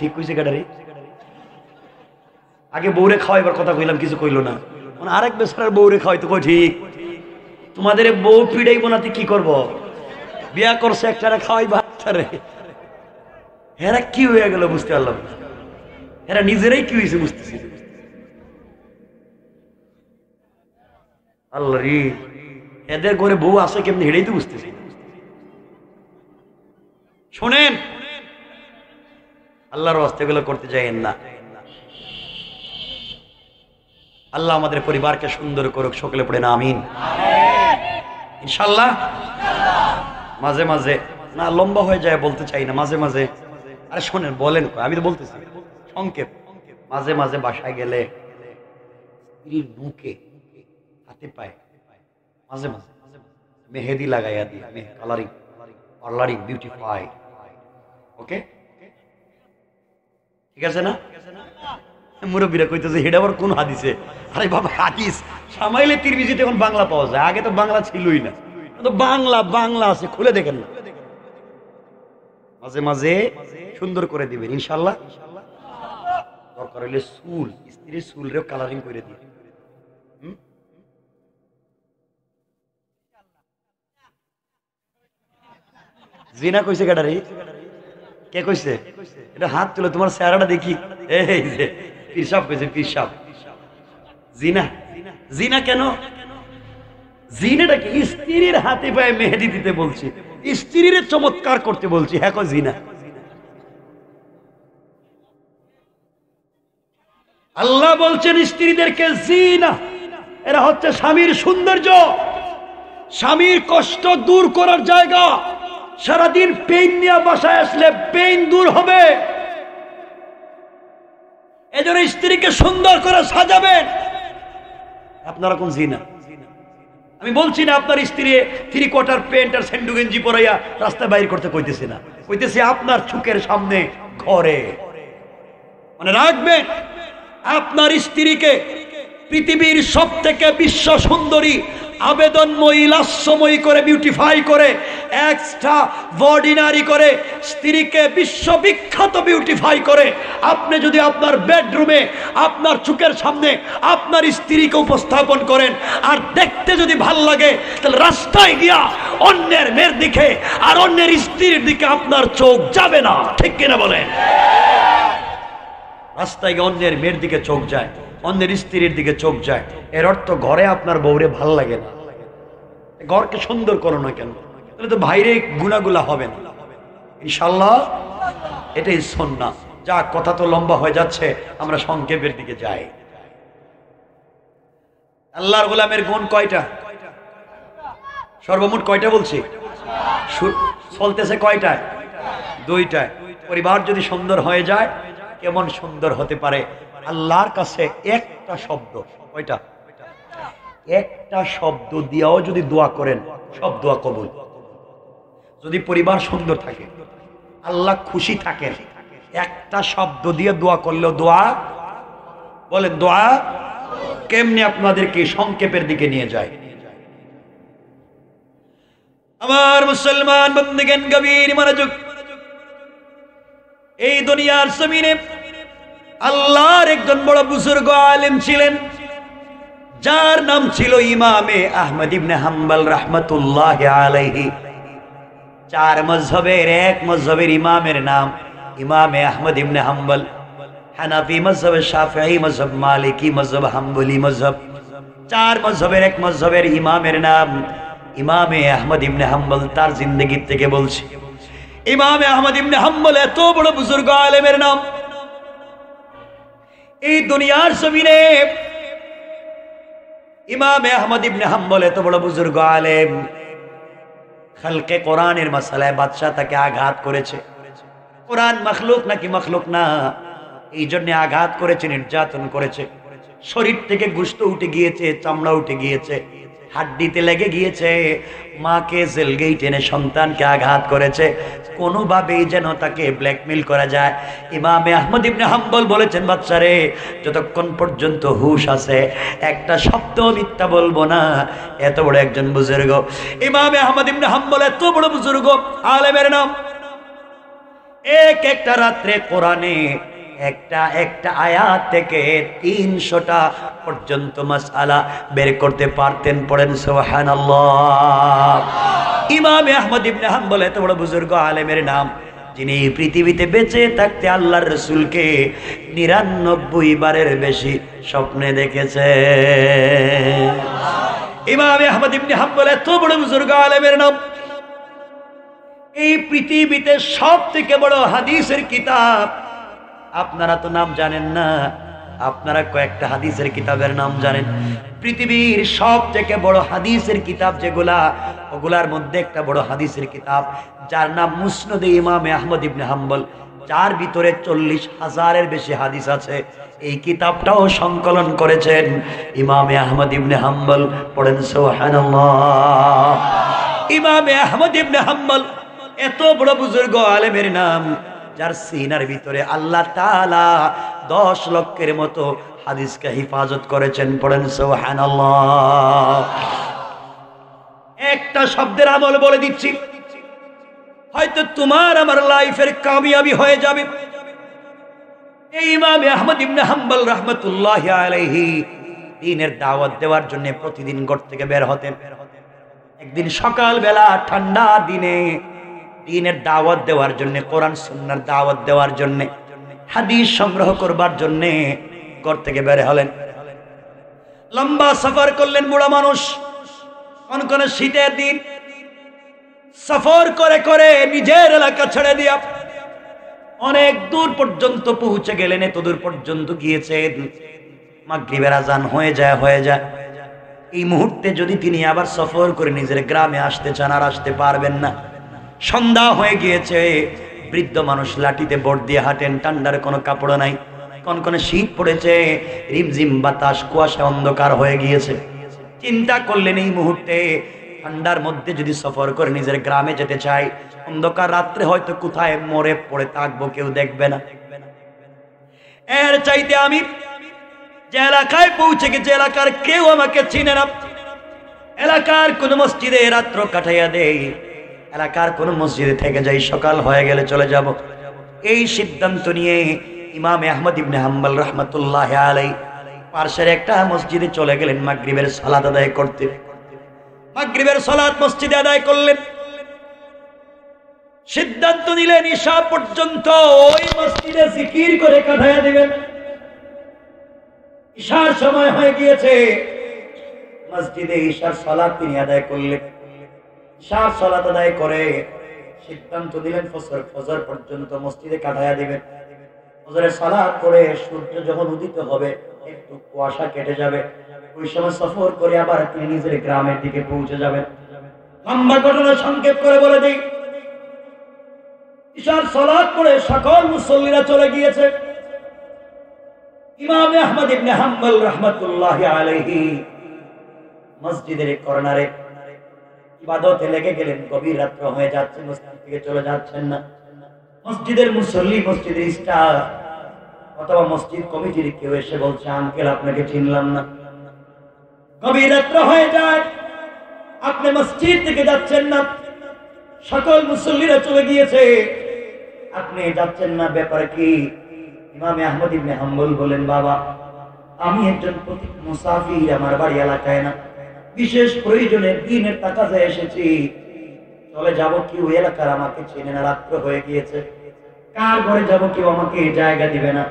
ঠিক কইছে কাটারি? আগে বউরে খাওয়াইবার কথা কইলাম, কিছু কইলো না, মানে আরেক বেচারার বউরে খাওয়াইতে কই ঠিক। তোমাদের বউ পিড়াইবো না, কি করব? বিয়া করছে একটারে খাওয়াইবা একটারে, এরা কি হয়ে গেল বুঝতে পারলাম, এরা নিজেরাই কি হয়েছে বুঝতেছি। আল্লাহ রে, এদের ঘরে বউ আছে কেমনি হেঁটেই তো বুঝতেছি। শোনেন, আল্লাহর ওয়াস্তে এগুলো করতে যাইয়েন না। আল্লাহ আমাদের পরিবারকে সুন্দর করুক, সকলে পড়ে না আমিন ইনশাল্লাহ। মাঝে মাঝে না, লম্বা হয়ে যায় বলতে চাই না, মাঝে মাঝে, আরে শোনেন বলেন, আমি তো বলতেছি সংক্ষেপ। মাঝে মাঝে বাসায় গেলে স্ত্রীর মুখে হাতে পায় মাঝে মাঝে মেহেদি লাগাইয়া দিই, কালারিং পার্লারিং বিউটিফাই, ওকে ঠিক আছে না? মুরব্বীরা কইতেছে হেডা আবার কোন হাদিসে? আরে বাবা, হাদিস সামাইলে তিরমিজিতে এখন বাংলা পাওয়া যায়, আগে তো বাংলা ছিলই না, তো বাংলা বাংলা আছে, খুলে দেখেন না। মাঝে মাঝে সুন্দর করে দিবেন ইনশাল্লাহ। দরকার হইলে চুল, স্ত্রীর চুলরেও কালারিং করে দিয়ে। জিনা কইছে কাটারি? কে কইছে? এটা হাত তুলে তোমার চেহারাটা দেখি। এই যে পিরসাব কইছে, পিরসাব। জিনা, জিনা কেন? জিনাটা কি? স্ত্রীর হাতে পায়ে মেহেদি দিতে বলছি, স্ত্রীর চমৎকার করতে বলছি, হ্যাঁ কো জিনা? আল্লাহ বলছেন স্ত্রীদেরকে জিনা, এরা হচ্ছে স্বামীর সৌন্দর্য, স্বামীর কষ্ট দূর করার জায়গা। সারাদিন পেইন নিয়ে বাসায় আসলে পেইন দূর হবে, এজন্য স্ত্রীকে সুন্দর করে সাজাবেন। আপনারা কোন জিনা? আমি বলছি না আপনার স্ত্রী 3/4 প্যান্ট আর স্যান্ডো গেঞ্জি পরাইয়া রাস্তায় বাইর করতে কইতেছি না, কইতেছি আপনার চোখের সামনে ঘরে। মানে রাখবেন, আপনার স্ত্রীকে পৃথিবীর সবথেকে বিশ্ব সুন্দরী, আবেদনময়ী, লাস্যময়ী করে বিউটিফাই করে, এক্সট্রা অর্ডিনারি করে, স্ত্রীকে বিশ্ববিখ্যাত বিউটিফাই করে আপনি যদি আপনার বেডরুমে আপনার চোখের সামনে আপনার স্ত্রীকে উপস্থাপন করেন, আর দেখতে যদি ভাল লাগে, তাহলে রাস্তায় গিয়া অন্যের মেয়ের দিকে আর অন্যের স্ত্রীর দিকে আপনার চোখ যাবে না, ঠিক কিনা বলেন? রাস্তায় গিয়ে অন্যের মেয়ের দিকে চোখ যায়, অন্যের স্ত্রীর দিকে চোখ যায়, এর অর্থ ঘরে আপনার বউরে ভাল লাগে না। ঘরকে সুন্দর করো না কেন? তাহলে তো বাইরে গুনাগুলা হবে না ইনশাল্লাহ। এটাই সুন্নাহ। যা কথা তো লম্বা হয়ে যাচ্ছে, আমরা সংক্ষেপের দিকে যাই। আল্লাহর গোলামের গুণ কয়টা? সর্বমোট কয়টা বলছি? চলতেছে কয়টায়? দুইটায়। পরিবার যদি সুন্দর হয়ে যায়, কেমন সুন্দর হতে পারে। আল্লাহর কাছে একটা শব্দ, কয়টা? একটা শব্দ দিয়েও যদি দোয়া করেন, সব দোয়া কবুল। যদি পরিবার সুন্দর থাকে, আল্লাহ খুশি থাকেন, একটা শব্দ দিয়ে দোয়া করলেও দোয়া, বলেন দোয়া কেমনে আপনাদেরকে সংক্ষেপের দিকে নিয়ে যায়। আমার মুসলমান বন্ধুগণ, গভীর মনোযোগ। এই দুনিয়ার জমিনে আল্লাহর একজন বড় বুজুর্গ আলেম ছিলেন, যার নাম ছিল ইমামে আহমদ ইবনে হাম্বল রাহমাতুল্লাহি আলাইহি। চার মযহবের এক মযহবের ইমামের নাম ইমামে আহমদ ইবনে হাম্বল। হানাফি মযহব, শাফিঈ মযহব, মালিকি মযহব, হাম্বলি মযহব। চার মযহবের এক মযহবের ইমামের নাম ইমামে আহমদ ইবনে হাম্বল। তার জিন্দেগি থেকে বলছি। ইমামে আহমদ ইবনে হাম্বল এত বড় বুজুর্গ আলেমের নাম, এই দুনিয়ার জমিনে ইমামে আহমদ ইবনে হাম্বল এত বড় বুজুর্গ আলেম, খালকে কোরআনের মাসালায় বাদশা তাকে আঘাত করেছে। কোরআন মখলুক নাকি মখলুক না, এই জন্য আঘাত করেছে, নির্যাতন করেছে। শরীর থেকে গোশত উঠে গিয়েছে, চামড়া উঠে গিয়েছে, হাড্ডিতে লেগে গিয়েছে। মাকে জেলগেই টেনে সন্তানকে আঘাত করেছে, কোনোভাবেই যেন তাকে ব্ল্যাকমেল করা যায়। ইমামে আহমদ ইবনে হাম্বল বলেছেন, বাচ্চারে যতক্ষণ পর্যন্ত হুশ আছে একটা শব্দ মিথ্যা বলবো না। এত বড় একজন বুজুর্গ ইমামে আহমদ ইবনে হাম্বল, এত বড় বুজুর্গ আলেমের নাম। একটা রাত্রে কোরআনে একটা একটা আয়াত থেকে 300টা পর্যন্ত মাসআলা বের করতে পারতেন। পড়েন সুবহানাল্লাহ। ইমামে আহমদ ইবনে হাম্বল এত বড় বুজুর্গ আলেমের নাম, যিনি পৃথিবীতে বেঁচে থাকতে আল্লাহর রাসূলকে 99 বারের বেশি স্বপ্নে দেখেছে। ইমামে আহমদ ইবনে হাম্বল এত বড় বুজুর্গ আলেমের নাম। এই পৃথিবীতে সব থেকে বড় হাদিসের কিতাব, আপনারা তো নাম জানেন না, আপনারা কয়েকটা হাদিসের কিতাবের নাম জানেন। পৃথিবীর সব থেকে বড় হাদিসের কিতাব যেগুলা, ওগুলার মধ্যে একটা বড় হাদিসের কিতাব যার নাম মুসনাদে ইমামে আহমদ ইবনে হাম্বল, যার ভিতরে 40,000-এর বেশি হাদিস আছে। এই কিতাবটাও সংকলন করেছেন ইমামে আহমদ ইবনে হাম্বল। পড়েন সুবহানাল্লাহ। ইমামে আহমদ ইবনে হাম্বল এত বড় বুজুর্গ আলেমের নাম, যার সিনার ভিতরে আল্লাহ তাআলা 10 লক্ষের মতো হাদিসকে হিফাজত করেছেন। পড়েন সুবহানাল্লাহ। একটা শব্দের আমল বলে দিচ্ছি, হয়তো তোমার আমার লাইফের কামিয়াবি হয়ে যাবে। এই ইমামে আহমদ ইবনে হাম্বল রাহমাতুল্লাহি আলাইহি দ্বীনের দাওয়াত দেওয়ার জন্য প্রতিদিন ঘর থেকে বের হতেন। একদিন সকালবেলা ঠান্ডা দিনে দ্বীনের দাওয়াত দেওয়ার জন্য, কোরআন সুন্নাহর দাওয়াত দেওয়ার জন্য, হাদিস সংগ্রহ করবার জন্য ঘর থেকে বের হলেন। লম্বা সফর করলেন বুড়া মানুষ, কনকনে শীতের দিন। সফর করে করে নিজের এলাকা ছেড়ে দিয়া অনেক দূর পর্যন্ত পৌঁছে গেলেন। এত দূর পর্যন্ত গিয়েছেন, মাগরিবের আজান হয়ে যায়। এই মুহূর্তে যদি তিনি আবার সফর করে নিজের গ্রামে আসতে চান, আর আসতে পারবেন না। সন্ধ্যা হয়ে গিয়েছে, বৃদ্ধ মানুষ লাঠিতে ভর দিয়ে হাঁটেন, ঠান্ডার কোনো কাপড় নাই, কনকনে শীত পড়েছে, রিমঝিম বাতাস, কুয়াশা, অন্ধকার হয়ে গিয়েছে। চিন্তা করলেন এই মুহূর্তে ঠান্ডার মধ্যে যদি সফর করে নিজের গ্রামে যেতে চাই, অন্ধকার রাত্রে হয়তো কোথায় মরে পড়ে থাকবো, কেউ দেখবে না। এর চাইতে আমি যে এলাকায় পৌঁছে গেছি, এলাকার কেউ আমাকে চিনে না, এলাকার কোন মসজিদে রাত্র কাটাইয়া দেই, এলাকার কোন মসজিদে থেকে যাই, সকাল হয়ে গেলে চলে যাব। এই সিদ্ধান্ত নিয়ে ইমামে আহমদ ইবনে হাম্বল রাহমাতুল্লাহি আলাইহি পাশের একটা মসজিদে চলে গেলেন মাগরিবের সালাত আদায় করতে। মাগরিবের সালাত মসজিদে আদায় করলেন। সিদ্ধান্ত নিলেন ঈশা পর্যন্ত ওই মসজিদে জিকির করে কাটাইয়া দিবেন। ঈশার সময় হয়ে গিয়েছে, মসজিদে ঈশার সালাত তিনি আদায় করলেন। ঈশার সালাত আদায় করে সিদ্ধান্ত নিলেন ফজর পর্যন্ত মসজিদে কাটাইয়া দিবেন। ফজরের সালাত করে সূর্য যখন উদিত হবে, একটু কুয়াশা কেটে যাবে, ওই সময় সফর করে আবার তিনি নিজের গ্রামের দিকে পৌঁছে যাবেন। লম্বা ঘটনা সংক্ষেপ করে বলে দিই, ইশার সালাত করে সকল মুসল্লিরা চলে গিয়েছে। ইমাম আহমদ ইবনে হাম্বল রাহমাতুল্লাহি আলাইহি মসজিদের কর্নারে ইবাদতে লেগে গেলেন। গভীর রাত্র হয়ে যাচ্ছে, মসজিদ থেকে চলে যাচ্ছেন না। মসজিদের মুসল্লি, মসজিদের স্টাফ অথবা মসজিদ কমিটির কেউ এসে বলছে, আঙ্কেল আপনাকে চিনলাম না। গভীর রাত্র হয়ে যায়, আপনি মসজিদ থেকে যাচ্ছেন না, সকল মুসল্লিরা চলে গিয়েছে, আপনি যাচ্ছেন না, ব্যাপার কি? ইমাম আহমদ ইবনে হাম্বল বলেন, বাবা আমি একজন মুসাফির, আমার বাড়ি এলাকায় না, বিশেষ প্রয়োজনে দিনের তাকাজে এসেছি, চলে যাব, কেউ এলাকার আমাকে চেনে না, রাত্র হয়ে গিয়েছে, কার ঘরে যাব কেউ আমাকে জায়গা দিবে না,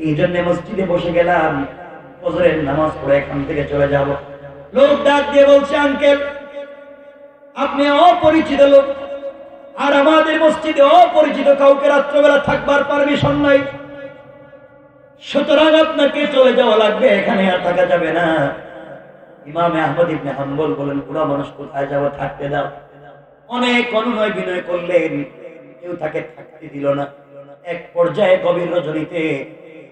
এই জন্য মসজিদে বসে গেলাম, ফজরের নামাজ পড়ে এখান থেকে চলে যাব। লোক ডাক দিয়ে বলছে, আঙ্কেল আপনি অপরিচিত লোক, আর আমাদের মসজিদে অপরিচিত কাউকে রাত্রবেলা থাকবার পারমিশন নাই, সুতরাং আপনাকে চলে যাওয়া লাগবে, এখানে আর থাকা যাবে না। ইমাম আহমদ ইবনে হাম্বল বলেন, বুড়া মানুষ কোথায় যাব, থাকতে দাও। অনেক অনুনয় বিনয় করলেন, কেউ তাকে থাকতে দিল না। এক পর্যায়ে গভীর রজনীতে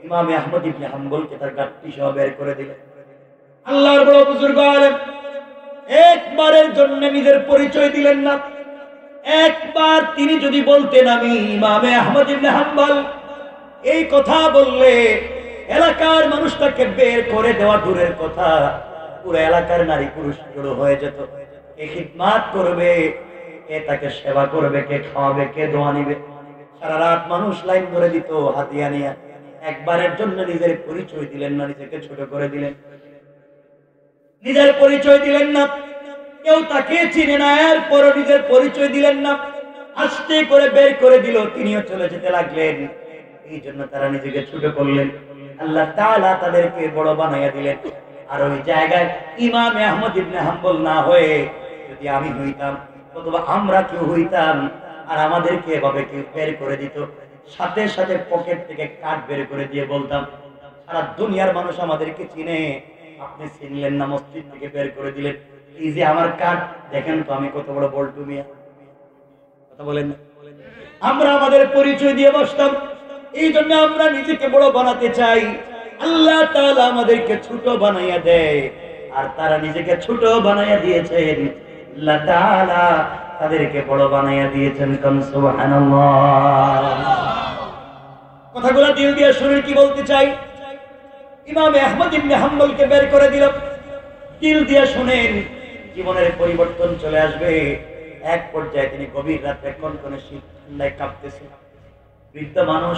ইমাম আহমদ ইবনে হাম্বলকে তার গাড়ি সহ বের করে দিলেন। আল্লাহর বড় বুজুর্গ আলেম একবারের জন্য নিজের পরিচয় দিলেন না। একবার তিনি যদি বলতেন আমি ইমাম আহমদ ইবনে হাম্বল, এই কথা বললে এলাকার মানুষ তাকে বের করে দেওয়া দূরের কথা, পুরো এলাকার নারী পুরুষ জড়ো হয়ে যেত, কে খিদমাত করবে, কে তাকে সেবা করবে, কে খাওয়াবে, কে দোয়া নিবে। সারা রাত মানুষ লাইন ধরে দিত হাতিয়া নিয়ে। একবারের জন্য নিজের পরিচয় দিলেন না, নিজেকে ছোট করে দিলেন, নিজের পরিচয় দিলেন না, কেউ তাকে চিনে না, এরপরও নিজের পরিচয় দিলেন না, আস্তে করে বের করে দিল, তিনিও চলে যেতে লাগলেন। এই জন্য তারা নিজেকে ছোট করলেন, আল্লাহ তাআলা তাদেরকে বড় বানাইয়া দিলেন। আর ওই জায়গায় ইমাম আহমদ ইবনে হাম্বল না হয়ে যদি আমি হইতাম অথবা আমরা কেউ হইতাম, আর আমাদেরকে এভাবে কেউ বের করে দিত, সাথে সাথে পকেট থেকে কার্ড বের করে দিয়ে বলতাম, সারা দুনিয়ার মানুষ আমাদেরকে চিনে, আপনি চিনলেন না, মসজিদ থেকে বের করে দিলেন, এই যে আমার কার্ড দেখেন তো আমি কত বড় বল্টু মিয়া। কথা বলেন না? আমরা আমাদের পরিচয় দিয়ে বসতাম। এই জন্য আমরা নিজেকে বড় বানাতে চাই, আল্লাহ তাআলা আমাদেরকে ছোট বানাইয়া দেয়, আর তারা নিজেকে ছোট বানাইয়া দিয়েছেন, আল্লাহ তাআলা তাদেরকে বড় বানাইয়া দিয়েছেন। সুবহানাল্লাহ। কথাগুলো দিল দিয়ে শুনে কি বলতে চাই, ইমাম আহমদ ইবনে হাম্বলকে বের করে দিল, দিল দিয়ে শুনেন, জীবনের পরিবর্তন চলে আসবে। এক পর্যায়ে তিনি গভীর রাতে কনকনে শীত ঠান্ডায় কাঁপতেছেন, বৃদ্ধ মানুষ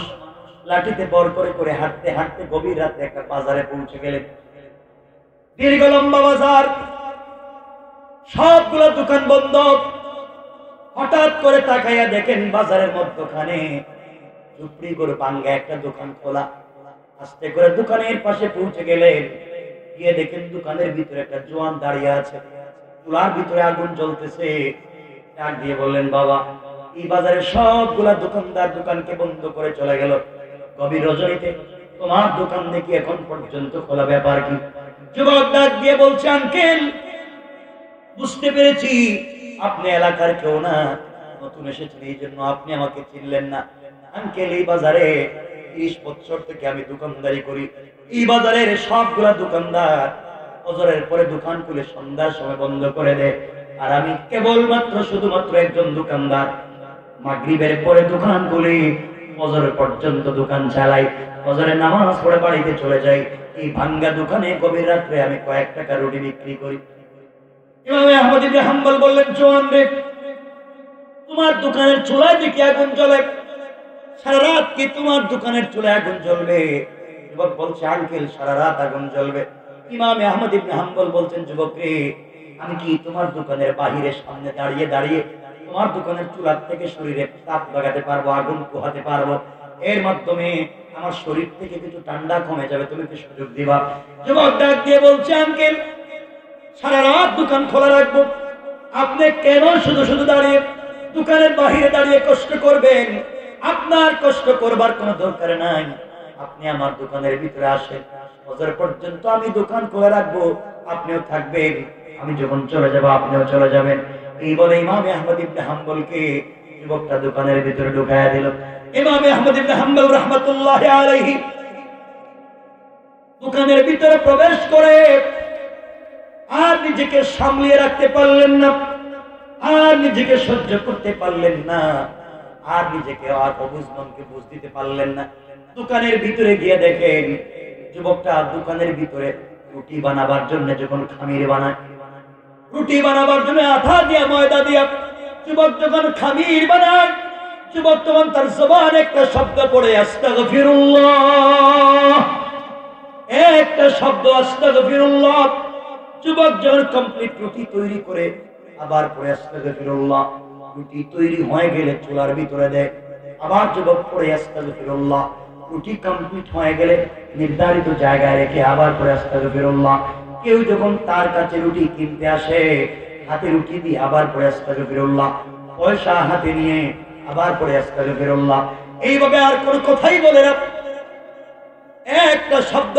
লাঠিতে বর করে করে হাঁটতে হাঁটতে গভীর রাতে একটা বাজারে পৌঁছে গেলেন। দীর্ঘ লম্বা বাজার, সবগুলো দোকান বন্ধ। হঠাৎ করে তাকাইয়া দেখেন বাজারের মধ্যখানে চুপড়ি করে ভাঙ্গা একটা দোকান খোলা। আস্তে করে দোকানের পাশে পৌঁছে গেলেন, গিয়ে দেখেন দোকানের ভিতরে একটা জোয়ান দাঁড়িয়ে আছে, চুলার ভিতরে আগুন জ্বলতেছে। ডাক দিয়ে বললেন, বাবা এই বাজারের সবগুলা দোকানদার দোকানকে বন্ধ করে চলে গেল, গভীর রজনীতে তোমার দোকান দেখি এখন পর্যন্ত খোলা, ব্যাপার কি? যুবক ডাক দিয়ে বলছে, আঙ্কেল বুঝতে পেরেছি আপনি এলাকার কেউ না, নতুন এসেছেন, এই জন্য আপনি আমাকে চিনলেন না। আঙ্কেল এই বাজারে 30 বছর থেকে আমি দোকানদারি করি, এই বাজারের সবগুলা দোকানদার ফজরের পরে দোকান খুলে সন্ধ্যার সময় বন্ধ করে দেয়, আর আমি কেবলমাত্র শুধুমাত্র একজন দোকানদার, মাগরিবের পরে দোকান খুলে ফজর পর্যন্ত দোকান চালাই, ফজরের নামাজ পড়ে বাড়িতে চলে যাই। এই ভাঙ্গা দোকানে গভীর রাত্রে আমি কয়েক টাকা রুটি বিক্রি করি। ইমাম আহমদ ইবনে হাম্বল বললেন, জোয়ান রে, তোমার দোকানের চুলায় দেখি আগুন জ্বলে, সারা রাত কি তোমার দোকানের চুলায় আগুন জ্বলবে? যুবক বলছে, আঙ্কেল সারা রাত আগুন জ্বলবে। ইমাম আহমদ ইবনে হাম্বল বলছেন, যুবক রে, আমি কি তোমার দোকানের বাহিরের সামনে দাঁড়িয়ে দাঁড়িয়ে তোমার দোকানের চুলার থেকে শরীরে তাপ লাগাতে পারবো, আগুন পোহাতে পারবো, এর মাধ্যমে আমার শরীর থেকে কিছু ঠান্ডা কমে যাবে, তুমি কি সুযোগ দিবা? যুবক ডাক দিয়ে বলছে, আঙ্কেল সারা রাত দোকান খোলা রাখবো, আপনি কেন শুধু শুধু দাঁড়িয়ে দোকানের বাহিরে দাঁড়িয়ে কষ্ট করবেন? আপনার কষ্ট করবার কোনো দরকার নাই, আপনি আমার দোকানের ভিতরে আসেন, ফজর পর্যন্ত আমি দোকান খুলে রাখবো, আপনিও থাকবেন, আমি যখন চলে যাব আপনিও চলে যাবেন। এই বলে ইমাম আহমদ ইবনে হাম্বলকে যুবকটা দোকানের ভিতরে ঢুকায়া দিল। ইমাম আহমদ ইবনে হাম্বল রাহমাতুল্লাহি আলাইহি দোকানের ভিতরে প্রবেশ করে আর নিজেকে সামলিয়ে রাখতে পারলেন না, আর নিজেকে সহ্য করতে পারলেন না, আর নিজেকে আর অবুঝ মনকে বুঝ দিতে পারলেন না। দোকানের ভিতরে গিয়ে দেখেন যুবকটা দোকানের ভিতরে রুটি বানাবার জন্য যখন খামির বানায়, রুটি বানাবার জন্য আটা দিয়া ময়দা দিয়া যুবক যখন খামির বানায়, যুবক তখন তার জবান একটা শব্দ পড়ে আস্তাগফিরুল্লাহ, একটা শব্দ আস্তাগফিরুল্লাহ। যুবক যখন কমপ্লিট রুটি তৈরি করে আবার পড়ে আস্তাগফিরুল্লাহ, রুটি তৈরি হয়ে গেলে চুলার ভিতরে দেয়, আবার যুবক পড়ে আস্তাগফিরুল্লাহ, রুটি কমপ্লিট হয়ে গেলে নির্ধারিত জায়গায় রেখে আবার পড়ে আস্তাগফিরুল্লাহ। কেউ যখন তার কাছে রুটি কিনতে আসে হাতে রুটি দিয়ে আবার পড়ে আস্তাগফিরুল্লাহ, পয়সা হাতে নিয়ে আবার পড়ে আস্তাগফিরুল্লাহ। এইভাবে আর কোনো কথাই বলে না, একটা শব্দ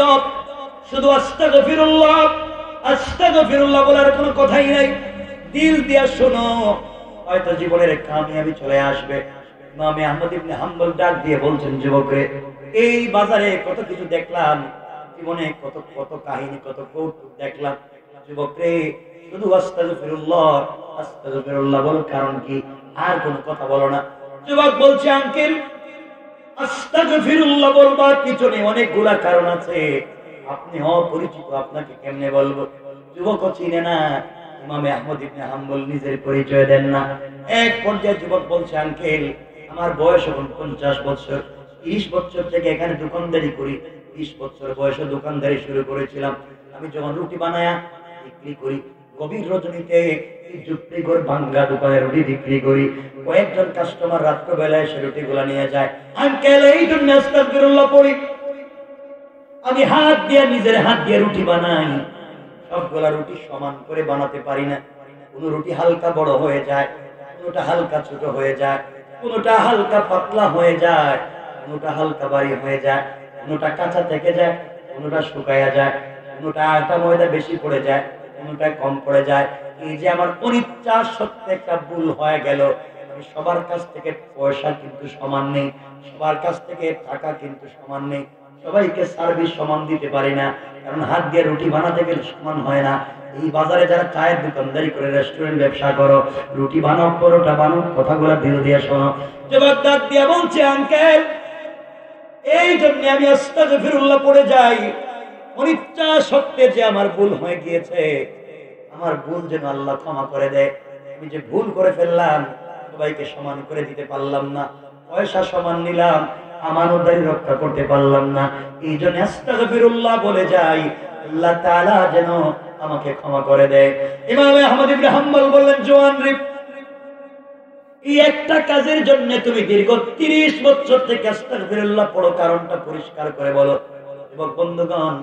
শুধু আস্তাগফিরুল্লাহ আস্তাগফিরুল্লাহ বলার কোনো কথাই নাই। দিল দিয়া শোনো, হয়তো জীবনের কামিয়াবি চলে আসবে। ইমাম আহমদ ইবনে হাম্বল ডাক দিয়ে বলছেন, যুবকরে এই বাজারে কত কিছু দেখলাম, জীবনে কত কত কাহিনী কত কৌতুক দেখলাম, যুবকরে শুধু আস্তাগফিরুল্লাহ আস্তাগফিরুল্লাহ বলো, কারণ কি আর কোনো কথা বলো না। যুবক বলছে, আঙ্কেল আস্তাগফিরুল্লাহ বলবার পিছনে অনেকগুলা কারণ আছে, আপনি অপরিচিত, আপনাকে কেমনে বলবো। যুবক চিনে না, ইমাম আহমদ ইবনে হাম্বল নিজের পরিচয় দেন না। এক পর্যায়ে যুবক বলছে, আঙ্কেল আমার বয়স এখন 50 বছর, 30 বছর থেকে এখানে দোকানদারি করি, 20 বছর বয়সে দোকানদারি শুরু করেছিলাম। আমি যখন রুটি বানায়া বিক্রি করি, গভীর রজনীতে যুক্তিগর ভাঙ্গা দোকানে রুটি বিক্রি করি, কয়েকজন কাস্টমার রাত্রবেলায় সে রুটিগুলা নিয়ে যায়। আঙ্কেল এই জন্য আস্তাগফিরুল্লাহ পড়ি, আমি হাত দিয়ে নিজের হাত দিয়ে রুটি বানাই, সবগুলা রুটি সমান করে বানাতে পারি না, কোন রুটি হালকা বড় হয়ে যায়, কোনটা হালকা ছোট হয়ে যায়, কোনটা হালকা পাতলা হয়ে যায়, কোনটা হালকা ভারী হয়ে যায়, কোনটা কাঁচা থেকে যায়, কোনটা শুকায়া যায়, কোনটা আটা ময়দা বেশি পড়ে যায়, কোনটা কম পড়ে যায়। এই যে আমার অনিচ্ছা সত্ত্বে একটা ভুল হয়ে গেল, আমি সবার কাছ থেকে পয়সা কিন্তু সমান নেই, সবার কাছ থেকে টাকা কিন্তু সমান নেই, সবাইকে সার্ভিস সমান দিতে পারি না, কারণ হাত দিয়ে রুটি বানাতে গেলে সমান হয় না। এই বাজারে যারা চায়ের দোকানদারি করে, রেস্টুরেন্ট ব্যবসা করো, রুটি বানাও পরোটা বানাও, কথাগুলো দিল দিয়ে শোনো। যুবক ডাক দিয়ে বলছে, আঙ্কেল এই জন্য আমি আস্তাগফিরুল্লাহ পড়ে যাই, অনিচ্ছা সত্ত্বে যে আমার ভুল হয়ে গিয়েছে, আমার ভুল যেন আল্লাহ ক্ষমা করে দেয়। আমি যে ভুল করে ফেললাম, সবাইকে সমান করে দিতে পারলাম না, পয়সা সমান নিলাম, আমানতদারি রক্ষা করতে পারলাম না, এই জন্য আস্তাগফিরুল্লাহ বলে যাই, আল্লাহ তাআলা যেন আমাকে ক্ষমা করে দেয়। ইমাম আহমদ ইবনে হাম্বল বললেন, জওয়ান রে, এই একটা কাজের জন্য তুমি দীর্ঘ 30 বছর থেকে আস্তাগফিরুল্লাহ পড়ো, কারণটা পরিষ্কার করে বলো। এবং বন্ধুগণ,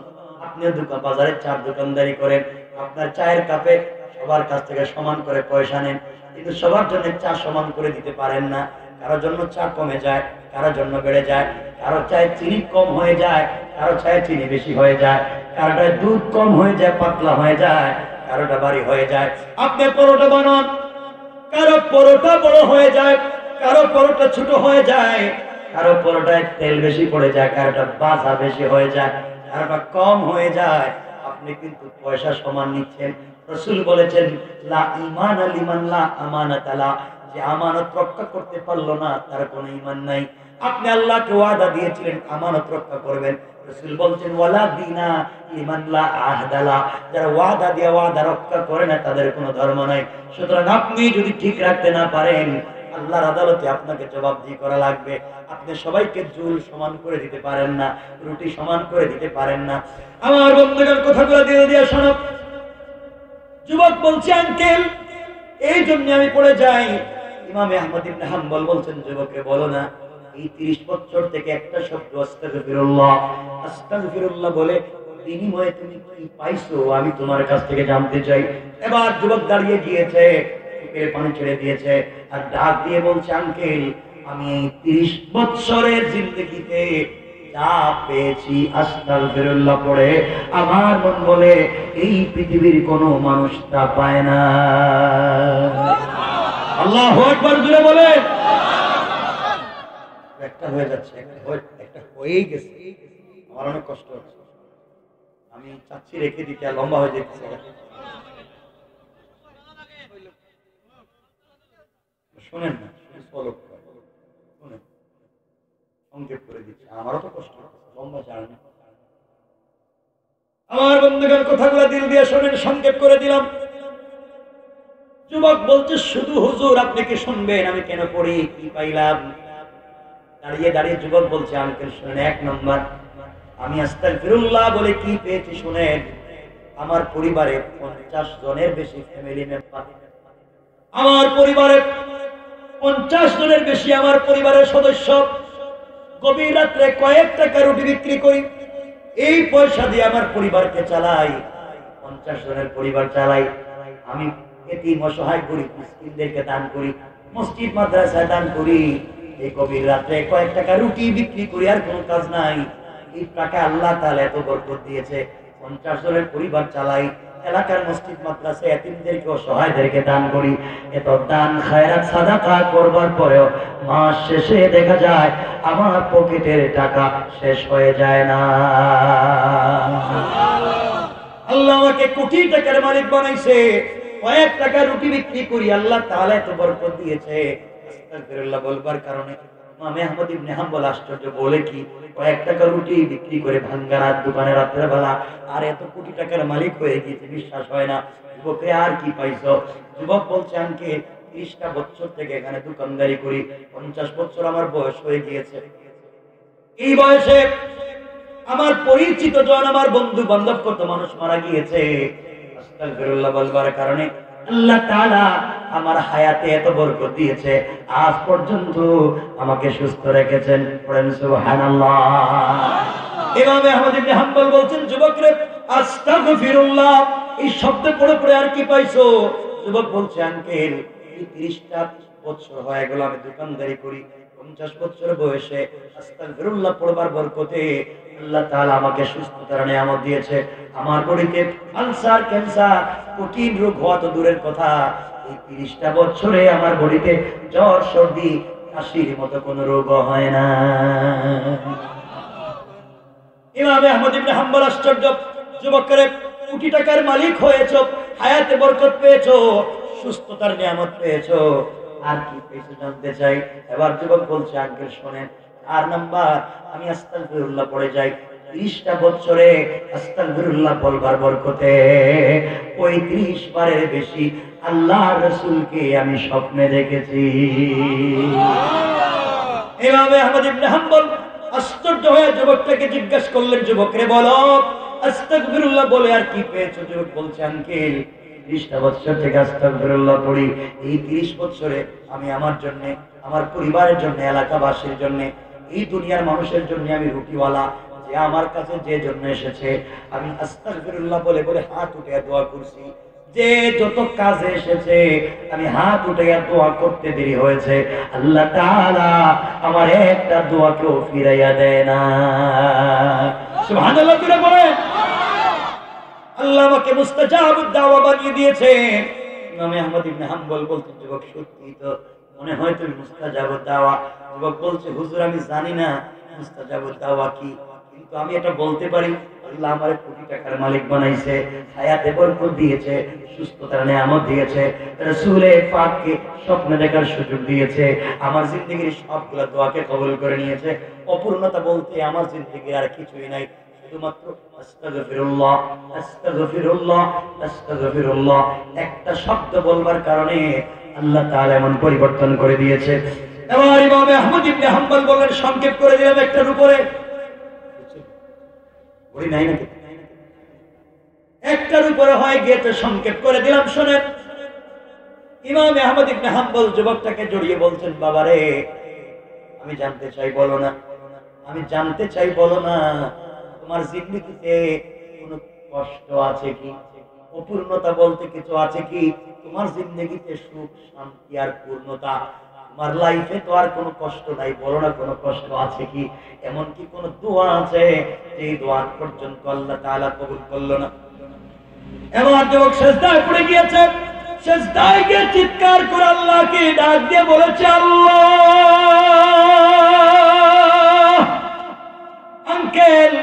আপনিও বাজারে চার দোকানদারি করেন, আপনার চায়ের কাপে সবার কাছ থেকে সমান করে পয়সা নেন, কিন্তু সবার জন্য চা সমান করে দিতে পারেন না। কারোর জন্য চা কমে যায়, কারোর জন্য বেড়ে যায়, কারো চায়ে চিনি কম হয়ে যায়, কারো চায়ে চিনি বেশি হয়ে যায়, কারোটায় দুধ কম হয়ে যায়, পাতলা হয়ে যায়, কারোটা ভারী হয়ে যায়। আপনি পরোটা বানান, কারো পরোটা বড় হয়ে যায়, কারো পরোটা ছোট হয়ে যায়, কারো পরোটায় তেল বেশি পড়ে যায়, কারোটা বাজা বেশি হয়ে যায়, কারোটা কম হয়ে যায়। আপনি কিন্তু পয়সা সমান নিচ্ছেন। রাসূল বলেছেন, লা ঈমান লিমান লা আমানাত লা, যে আমানত রক্ষা করতে পারলো না তার কোনো ঈমান নাই। আপনি আল্লাহকে ওয়াদা দিয়েছিলেন আমানত রক্ষা করবেন, রাসূল বলছেন ওয়ালা দিনা লিমান লা আহদা লা, যারা ওয়াদা দিয়ে ওয়াদা রক্ষা করে না তাদের কোনো ধর্ম নাই। সুতরাং আপনি যদি ঠিক রাখতে না পারেন, আল্লাহর আদালতে আপনাকে জবাবদিহি করা লাগবে। আপনি সবাইকে ঝুল সমান করে দিতে পারেন না, রুটি সমান করে দিতে পারেন না। আমার বন্ধুগণ, কথাগুলো দিয়ে দিয়ে শোনো। যুবক বলছে, আঙ্কেল এই জন্য আমি পড়ে যাই। ইমাম আহমদ ইবনে হাম্বল বলছেন, যুবককে বলো না এই 30 বছর থেকে একটা শব্দ আস্তাগফিরুল্লাহ আস্তাগফিরুল্লাহ বলে বিনিময়ে তুমি কি পাইছো, আমি তোমার কাছ থেকে জানতে চাই। এবার যুবক দাঁড়িয়ে গিয়েছে, চোখের পানি ছেড়ে দিয়েছে আর ডাক দিয়ে বলছে, আঙ্কেল আমি এই 30 বছরের জিন্দগিতে যা পেয়েছি আস্তাগফিরুল্লাহ পড়ে আমার মন বলে এই পৃথিবীর কোনো মানুষ তা পায় না। আল্লাহু আকবার জোরে বলে। একটা হয়ে যাচ্ছে, একটা হয়েই গেছে, আমার অনেক কষ্ট হচ্ছে, আমি চাচ্ছি রেখে দিতে, লম্বা হয়ে যেতেছে। শোনেন না, ফলো শোনেন, সংক্ষেপ করে দিচ্ছি, আমারও তো কষ্ট হচ্ছে, লম্বা চায় না। আমার বন্ধুগণ কথাগুলো দিল দিয়ে শোনেন, সংক্ষেপ করে দিলাম। যুবক বলছে শুধু হুজুর আপনি কি শুনবেন আমি কেন পড়ি, কি পাইলাম? দাঁড়িয়ে দাঁড়িয়ে যুবক বলছে আঙ্কেল শুনেন, 1 নম্বর আমি আস্তাগফিরুল্লাহ বলে কি পেয়েছি শুনেন। আমার পরিবারে 50 জনের বেশি ফ্যামিলি মেম্বার, আমার পরিবারে 50 জনের বেশি আমার পরিবারের সদস্য। গভীর রাত্রে কয়েক টাকা রুটি বিক্রি করি, এই পয়সা দিয়ে আমার পরিবারকে চালাই, 50 জনের পরিবার চালাই। আমি এতিম অসহায় গরিব মিসকিনদেরকে দান করি, মসজিদ মাদ্রাসায় দান করি। এই গভীর রাত্রে কয়েক টাকা রুটি বিক্রি করি, আর কোনো কাজ নাই। এই টাকা আল্লাহ তাআলা এত বরকত দিয়েছে, 50 জনের পরিবার চালাই, এলাকার মসজিদ মাদ্রাসায় এতিমদেরকে অসহায়দেরকে দান করি। এত দান খায়রাত সাদাকা করবার পরেও মাস শেষে দেখা যায় আমার পকেটের টাকা শেষ হয়ে যায় না। আল্লাহ আমাকে কোটি টাকার মালিক বানাইছে, কয়েক টাকা রুটি বিক্রি করি, আল্লাহ তাআলা এত বরকত দিয়েছে। আস্তাগফিরুল্লাহ বলবার কারণে ইমাম আহমদ ইবনে হাম্বল আশ্চর্য বলে কি, কয়েক টাকা রুটি বিক্রি করে ভাঙ্গারাত দোকানে রাতের বেলা আর এত কোটি টাকার মালিক হয়ে গিয়েছে, বিশ্বাস হয় না। যুবকে আর কি পাইছো? যুবক বলছে আঙ্কে 30টা বছর থেকে এখানে দোকানদারি করি, 50 বছর আমার বয়স হয়ে গিয়েছে। এই বয়সে আমার পরিচিত জন, আমার বন্ধু বান্ধব কত মানুষ মারা গিয়েছে। আস্তাগফিরুল্লাহ বলবার কারণে আল্লাহ তাআলা আমার হায়াতে এত বরকত দিয়েছে, আজ পর্যন্ত আমাকে সুস্থ রেখেছেন। পড়েন সুবহানাল্লাহ। ইমাম আহমদ ইবনে হাম্বল বলছেন যুবকরে আস্তাগফিরুল্লাহ এই শব্দ পড়ে পড়ে আর কি পাইছো? যুবক বলছে আঙ্কেল এই 30টা বছর হয়ে গেল আমি দোকানদারি করি, 50 বছর বয়সে আস্তাগফিরুল্লাহ পড়বার বরকতে আল্লাহ তাআলা আমাকে সুস্থতার নিয়ামত দিয়েছে। আমার বডিতে আলসার, ক্যান্সার, কঠিন রোগ হওয়া তো দূরের কথা, এই 30টা বছরে আমার বডিতে জ্বর, সর্দি, কাশির মতো কোনো রোগ হয় না। ইমাম আহমদ ইবনে হাম্বল আশ্চর্য, যুবকরে কোটি টাকার মালিক হয়েছো, হায়াতে বরকত পেয়েছো, সুস্থতার নিয়ামত পেয়েছো, আর কি পেয়েছো জানতে চাই। এবার যুবক বলছে আঙ্কেল শোনেন, 4 নাম্বার আমি আস্তাগফিরুল্লাহ পড়ে যাই, 30টা বছরে আস্তাগফিরুল্লাহ বলবার বরকতে 35 বারের বেশি আল্লাহর রাসূলকে আমি স্বপ্নে দেখেছি। ইমাম আহমদ ইবনে হাম্বল আশ্চর্য হয়ে যুবকটাকে জিজ্ঞাসা করলেন, যুবকরে বলো আস্তাগফিরুল্লাহ বলে আর কি পেয়েছো? যুবক বলছে আঙ্কেল 30টা বছর থেকে আস্তাগফিরুল্লাহ পড়ি, এই 30 বছরে আমি আমার জন্য, আমার পরিবারের জন্য, এলাকাবাসীর জন্য, এই দুনিয়ার মানুষের জন্য আমি রুটিওয়ালা যে আমার কাছে যে জন্য এসেছে আমি আস্তাগফিরুল্লাহ বলে বলে হাত উঠে দোয়া করছি। যে যত কাজে এসেছে আমি হাত উঠে দোয়া করতে দেরি হয়েছে, আল্লাহ তাআলা আমার একটা দোয়াকেও ফিরাইয়া দেয় না। সুবহানাল্লাহ করে বলেন। আল্লাহ আমাকে মুস্তাজাবুদ দাওয়া বানিয়ে দিয়েছেন। ইমাম আহমদ ইবনে হাম্বল বলতেন যুবক সত্যি তো মনে হয় তুমি মুস্তাজাবুদ দাওয়া। যুবক বলছে হুজুর আমি জানি না মুস্তাজাবুদ দাওয়া কি, কিন্তু আমি এটা বলতে পারি আল্লাহ আমার কোটি টাকার মালিক বানাইছে, হায়াতে বরকত দিয়েছে, সুস্থতার নিয়ামত দিয়েছে, রাসূলে পাককে স্বপ্ন দেখার সুযোগ দিয়েছে, আমার জিন্দেগীর সবগুলা দোয়াকে কবুল করে নিয়েছে। অপূর্ণতা বলতে আমার জিন্দেগীর আর কিছুই নাই, শুধুমাত্র আস্তাগফিরুল্লাহ, আস্তাগফিরুল্লাহ, আস্তাগফিরুল্লাহ একটা শব্দ বলবার কারণে আল্লাহ তাআলা এমন পরিবর্তন করে দিয়েছে। এবার ইমাম আহমদ ইবনে হাম্বল বলেন সংক্ষেপ করে দিলাম একটার উপরে, বলি নাই নাকি একটার উপরে হয় গিয়ে তো সংক্ষেপ করে দিলাম। শোনেন, ইমাম আহমদ ইবনে হাম্বল যুবকটাকে জড়িয়ে বলছেন বাবারে আমি জানতে চাই বলো না, আমি জানতে চাই বলো না তোমার জিন্দেগিতে কোনো কষ্ট আছে কি, অপূর্ণতা বলতে কিছু আছে কি, তোমার জিন্দেগিতে সুখ শান্তি আর পূর্ণতা আমার লাইফে তো আর কোনো কষ্ট নাই, বলো না কোনো কষ্ট আছে কি? এমন কি কোনো দোয়া আছে এই দোয়া পর্যন্ত আল্লাহ তাআলা কবুল করলো না? এবার যুবক সিজদায় পড়ে গিয়েছে, সিজদায় গিয়ে চিৎকার করে আল্লাহকে ডাক দিয়ে বলেছে, আল্লাহ, আঙ্কেল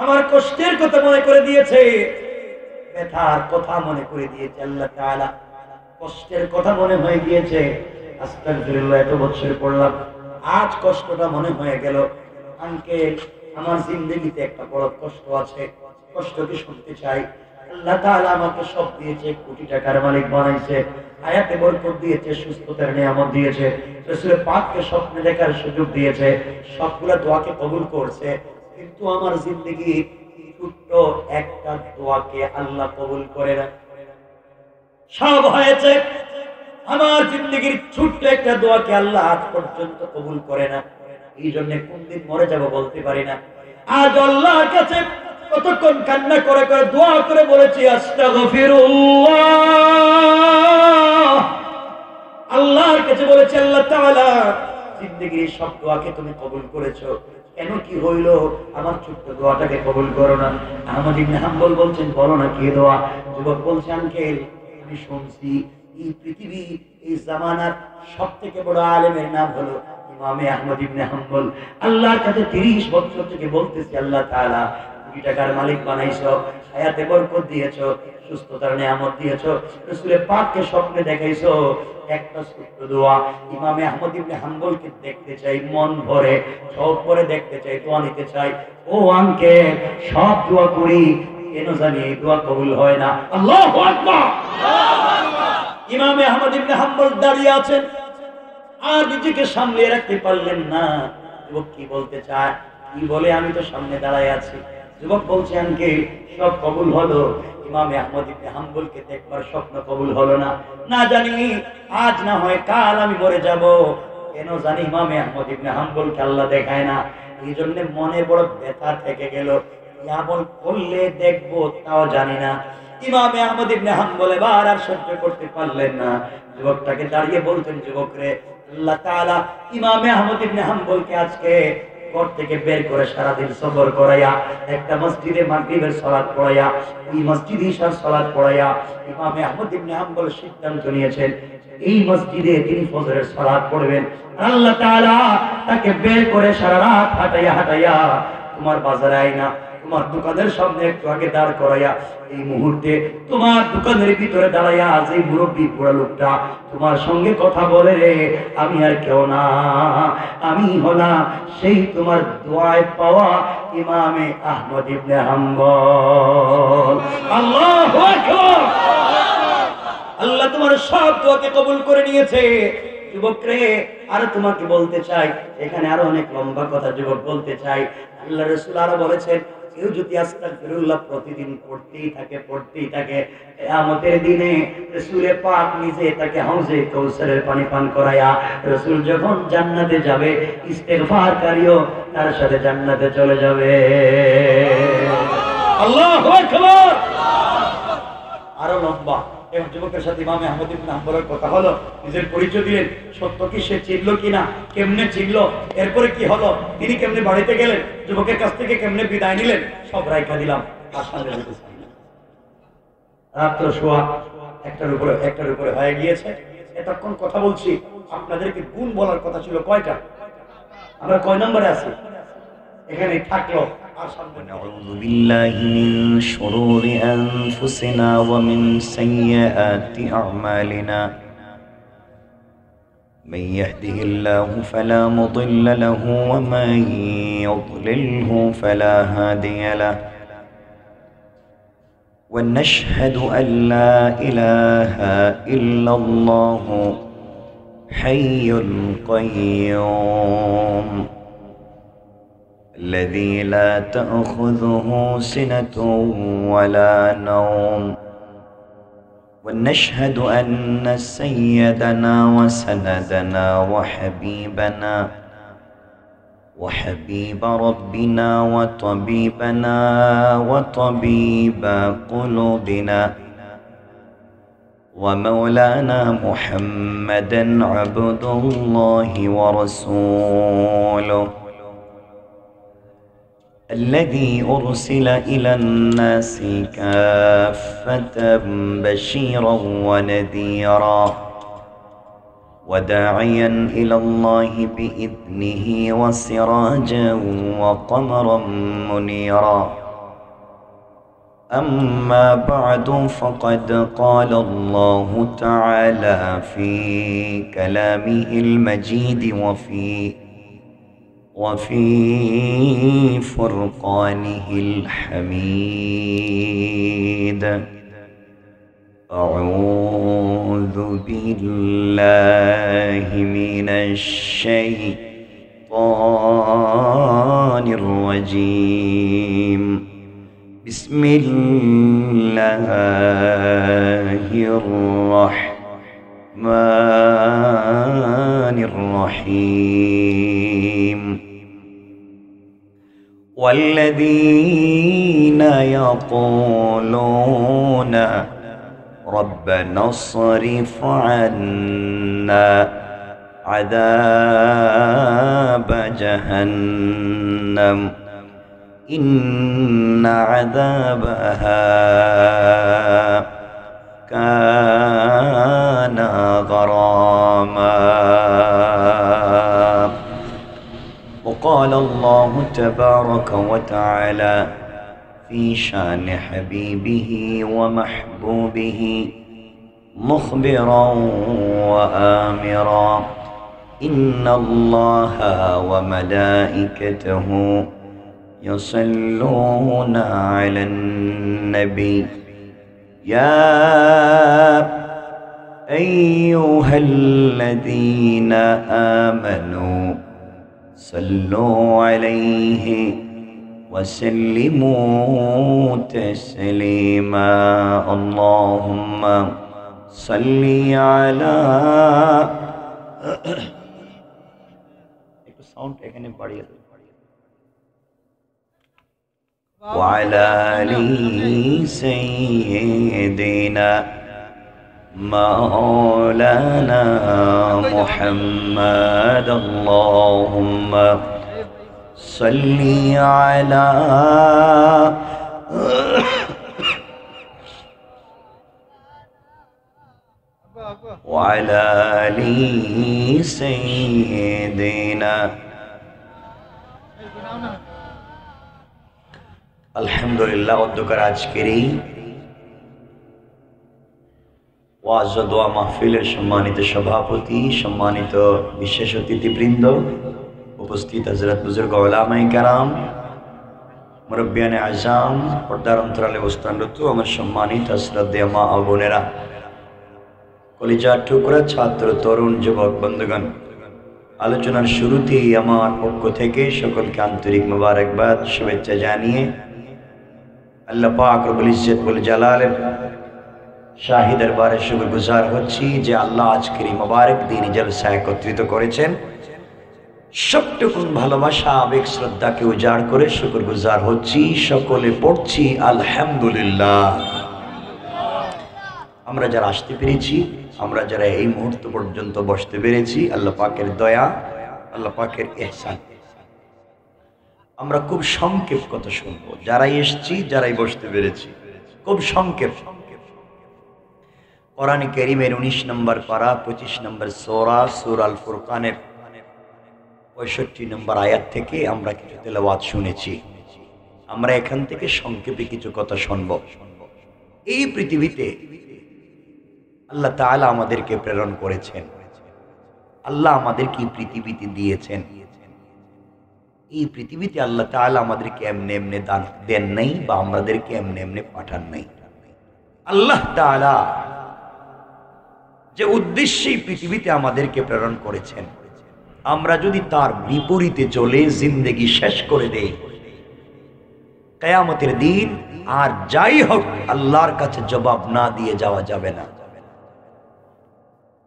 আমার কষ্টের কথা মনে করে দিয়েছে, ব্যথার কথা মনে করে দিয়েছে আল্লাহ তাআলা, কষ্টের কথা মনে হয়ে গিয়েছে। আস্তাগফিরুল্লাহ, এত বছর পড়লাম, আজ কষ্টটা মনে হয়ে গেল। আঙ্কেল আমার জিন্দেগিতে একটা বড় কষ্ট আছে, কষ্ট কি শুনতে চাই? আল্লাহ তাআলা আমাকে সব দিয়েছে, কোটি টাকার মালিক বানাইছে, হায়াতে বরকত দিয়েছে, সুস্থতার নিয়ামত দিয়েছে, রাসূল পাককে স্বপ্নে দেখার সুযোগ দিয়েছে, সবগুলা দোয়াকে কবুল করছে, কিন্তু আমার জিন্দেগি ছোট্ট একটা দোয়াকে আল্লাহ কবুল করে না। সব হয়েছে, আমার জিন্দেগির ছোট্ট একটা দোয়াকে আল্লাহ আজ পর্যন্ত কবুল করে না। এই জন্য কোন দিন মরে যাব বলতে পারি না। আজ আল্লাহর কাছে কতক্ষণ কান্না করে করে দোয়া করে বলেছি, আস্তাগফিরুল্লাহ, আল্লাহর কাছে বলেছি, আল্লাহ তাআলা জিন্দেগির সব দোয়াকে তুমি কবুল করেছো, কেন কি হইল আমার ছোট্ট দোয়াটাকে কবুল করো না? আহমদ ইবনে হাম্বল বলছেন, বলো না কি দোয়া? যুবক বলছে, আঙ্কেল আমি শুনছি এই পৃথিবী এই জামানার সবথেকে বড় আলেমের নাম হলো ইমামে আহমদ ইবনে হাম্বল। আল্লাহর কাছে 30 বছর থেকে বলতেছি, আল্লাহ তাআলা কোটি টাকার মালিক বানাইছো, হায়াতে বরকত দিয়েছো, সুস্থতার নিয়ামত দিয়েছো, রাসূল পাককে স্বপ্নে দেখাইছো, একটা ছোট্ট দোয়া ইমামে আহমদ ইবনে হাম্বলকে দেখতে চাই, মন ভরে সব করে দেখতে চাই, দোয়া নিতে চাই। ও আঙ্কেল সব দোয়া করি, কেন জানি এই দোয়া কবুল হয় না। আল্লাহু আকবার। ইমামে আহমদ ইবনে হাম্বল দাঁড়িয়ে আছেন, আর নিজেকে সামলিয়ে রাখতে পারলেন না। যুবক কি বলতে চায়, কি বলে, আমি তো সামনে দাঁড়ায় আছি। যুবক বলছে, আঙ্কেল সব কবুল হলো, ইমামে আহমদ ইবনে হাম্বলকে দেখবার স্বপ্ন কবুল হলো না। না জানি আজ না হয় কাল আমি মরে যাব, কেন জানি ইমামে আহমদ ইবনে হাম্বলকে আল্লাহ দেখায় না। এই জন্য মনে বড় ব্যথা থেকে গেল, আমল করলে দেখবো তাও জানি না। ইমামে আহমদ ইবনে হাম্বল এবার আর সহ্য করতে পারলেন না, যুবকটাকে দাঁড়িয়ে বলতেন, যুবক রে, আল্লাহ তাআলা ইমামে আহমদ ইবনে হাম্বলকে আজকে ঘর থেকে বের করে সারাদিন সফর করাইয়া একটা মসজিদে মাগরিবের সালাত পড়াইয়া, ওই মসজিদে ইশার সালাত পড়াইয়া ইমামে আহমদ ইবনে হাম্বল সিদ্ধান্ত নিয়েছেন এই মসজিদে তিনি ফজরের সালাত পড়বেন। আল্লাহ তাআলা তাকে বের করে সারা রাত হাঁটাইয়া হাঁটাইয়া তোমার বাজারে আইনা তোমার দোকানের সামনে একটু আগে দাঁড় করাইয়া এই মুহূর্তে তোমার দোকানের ভিতরে দাঁড়াইয়া আজ এই মুরব্বী বুড়া লোকটা তোমার সঙ্গে কথা বলে, রে আমি আর কেউ না, আমি হলাম সেই তোমার দোয়ায় পাওয়া ইমামে আহমদ ইবনে হাম্বল। আল্লাহু আকবার। আল্লাহ তোমার সব দোয়াকে কবুল করে নিয়েছে। যুবক রে, আর তোমাকে বলতে চাই, এখানে আরো অনেক লম্বা কথা যুবক বলতে চাই। আল্লাহ রাসূল আরো বলেছেন, কেউ যদি আস্তাগফিরুল্লাহ প্রতিদিন পড়তেই থাকে কিয়ামতের দিনে রাসূল পাক নিজে তাকে হাউজে কাউসারের পানি পান করায়া রাসূল যখন জান্নাতে যাবে, ইস্তেগফারকারীও তার সাথে জান্নাতে চলে যাবে। আল্লাহু আকবার। আরো লম্বা। এবং যুবকের সাথে ইমামে আহমদ ইবনে হাম্বলের কথা হলো, নিজের পরিচয় দিলেন, সত্য কি সে চিনলো কিনা, কেমনে চিনলো, এরপরে কি হলো, তিনি কেমনে বাড়িতে গেলেন, যুবকের কাছ থেকে কেমনে বিদায় নিলেন, সব রাইখা দিলাম। রাত্র সোয়া একটার উপরে হয়ে গিয়েছে। এতক্ষণ কথা বলছি, আপনাদেরকে গুণ বলার কথা ছিল কয়টা, আমরা কয় নম্বরে আছি, এখানে থাকলো। ونعوذ بالله من شرور أنفسنا ومن سيئات أعمالنا من يهده الله فلا مضل له ومن يضلله فلا هادي له ونشهد أن لا إله إلا الله حي القيوم الذي لا تأخذه سنة ولا نوم ونشهد أن سيدنا وسندنا وحبيب ربنا وطبيبنا وطبيب قلوبنا ومولانا محمدا عبد الله ورسوله الذي أرسل إلى الناس كافة بشيرا ونذيرا وداعيا إلى الله بإذنه وسراجا وقمرا منيرا أما بعد فقد قال الله تعالى في كلامه المجيد وفي فرقانه الحميد أعوذ بالله من الشيطان الرجيم بسم الله الرحمن الرحيم والذين يقولون ربنا اصرف عنا عذاب جهنم إن عذابها كان غراما وقال الله تبارك وتعالى في شان حبيبه ومحبوبه مخبرا وآمرا إن الله وملائكته يصلون على النبي يا أيها الذين آمنوا صلوا عليه وسلموا تسليما اللهم صل على وعلى آل سيدنا مولانا محمد اللهم صل على وعلى آل سيدنا আলহামদুলিল্লাহ অধ্যকার আজকের এই ওয়াজ ও দোয়া মাহফিলের সম্মানিত সভাপতি, সম্মানিত বিশেষ অতিথিবৃন্দ, উপস্থিত হযরত বুজুর্গ উলামায়ে কেরাম, মুরব্বিয়ানে আযম, পর্দার অন্তরালে অবস্থানরত আমার সম্মানিত শ্রদ্ধেয় মা ও বোনেরা, কলিজার টুকরা ছাত্র, তরুণ, যুবক বন্ধুগণ, আলোচনার শুরুতেই আমার পক্ষ থেকে সকলকে আন্তরিক মোবারকবাদ শুভেচ্ছা জানিয়ে আল্লাহ পাক রব্বুল ইজ্জত ওয়াল জালালের শাহী দরবারে শুকরগুজার হচ্ছি যে আল্লাহ আজকের এই মোবারক দিনী জলসা একত্রিত করেছেন। সবটুকুন ভালোবাসা, আবেগ, শ্রদ্ধাকে উজাড় করে শুকরগুজার হচ্ছি। সকলে পড়ছি আলহামদুলিল্লাহ। আমরা যারা আসতে পেরেছি, আমরা যারা এই মুহূর্ত পর্যন্ত বসতে পেরেছি, আল্লাহ পাকের দয়া, আল্লাহ পাকের ইহসান। আমরা খুব সংক্ষেপ কথা শুনবো, যারাই এসছি, যারাই বসতে পেরেছি, খুব সংক্ষেপ। কোরআন কারীমের 19 নম্বর পারা 25 নম্বর সূরা সূরা আল ফুরকানের 65 নম্বর আয়াত থেকে আমরা কিছু তেলাওয়াত শুনেছি। আমরা এখান থেকে সংক্ষেপে কিছু কথা শুনবো। এই পৃথিবীতে আল্লাহ তাআলা আমাদেরকে প্রেরণ করেছেন, আল্লাহ আমাদেরকে এই পৃথিবীতে দিয়েছেন। এই পৃথিবীতে আল্লাহ তাআলা আমাদেরকে এমনি এমনি দান দেন নাই, বা আমাদেরকে এমনি এমনি পাঠান নাই। আল্লাহ তাআলা যে উদ্দেশ্যে পৃথিবীতে আমাদেরকে প্রেরণ করেছেন, আমরা যদি তার বিপরীতে চলে জিন্দেগি শেষ করে দেই, কিয়ামতের দিন আর যাই হোক আল্লাহর কাছে জবাব না দিয়ে যাওয়া যাবে না।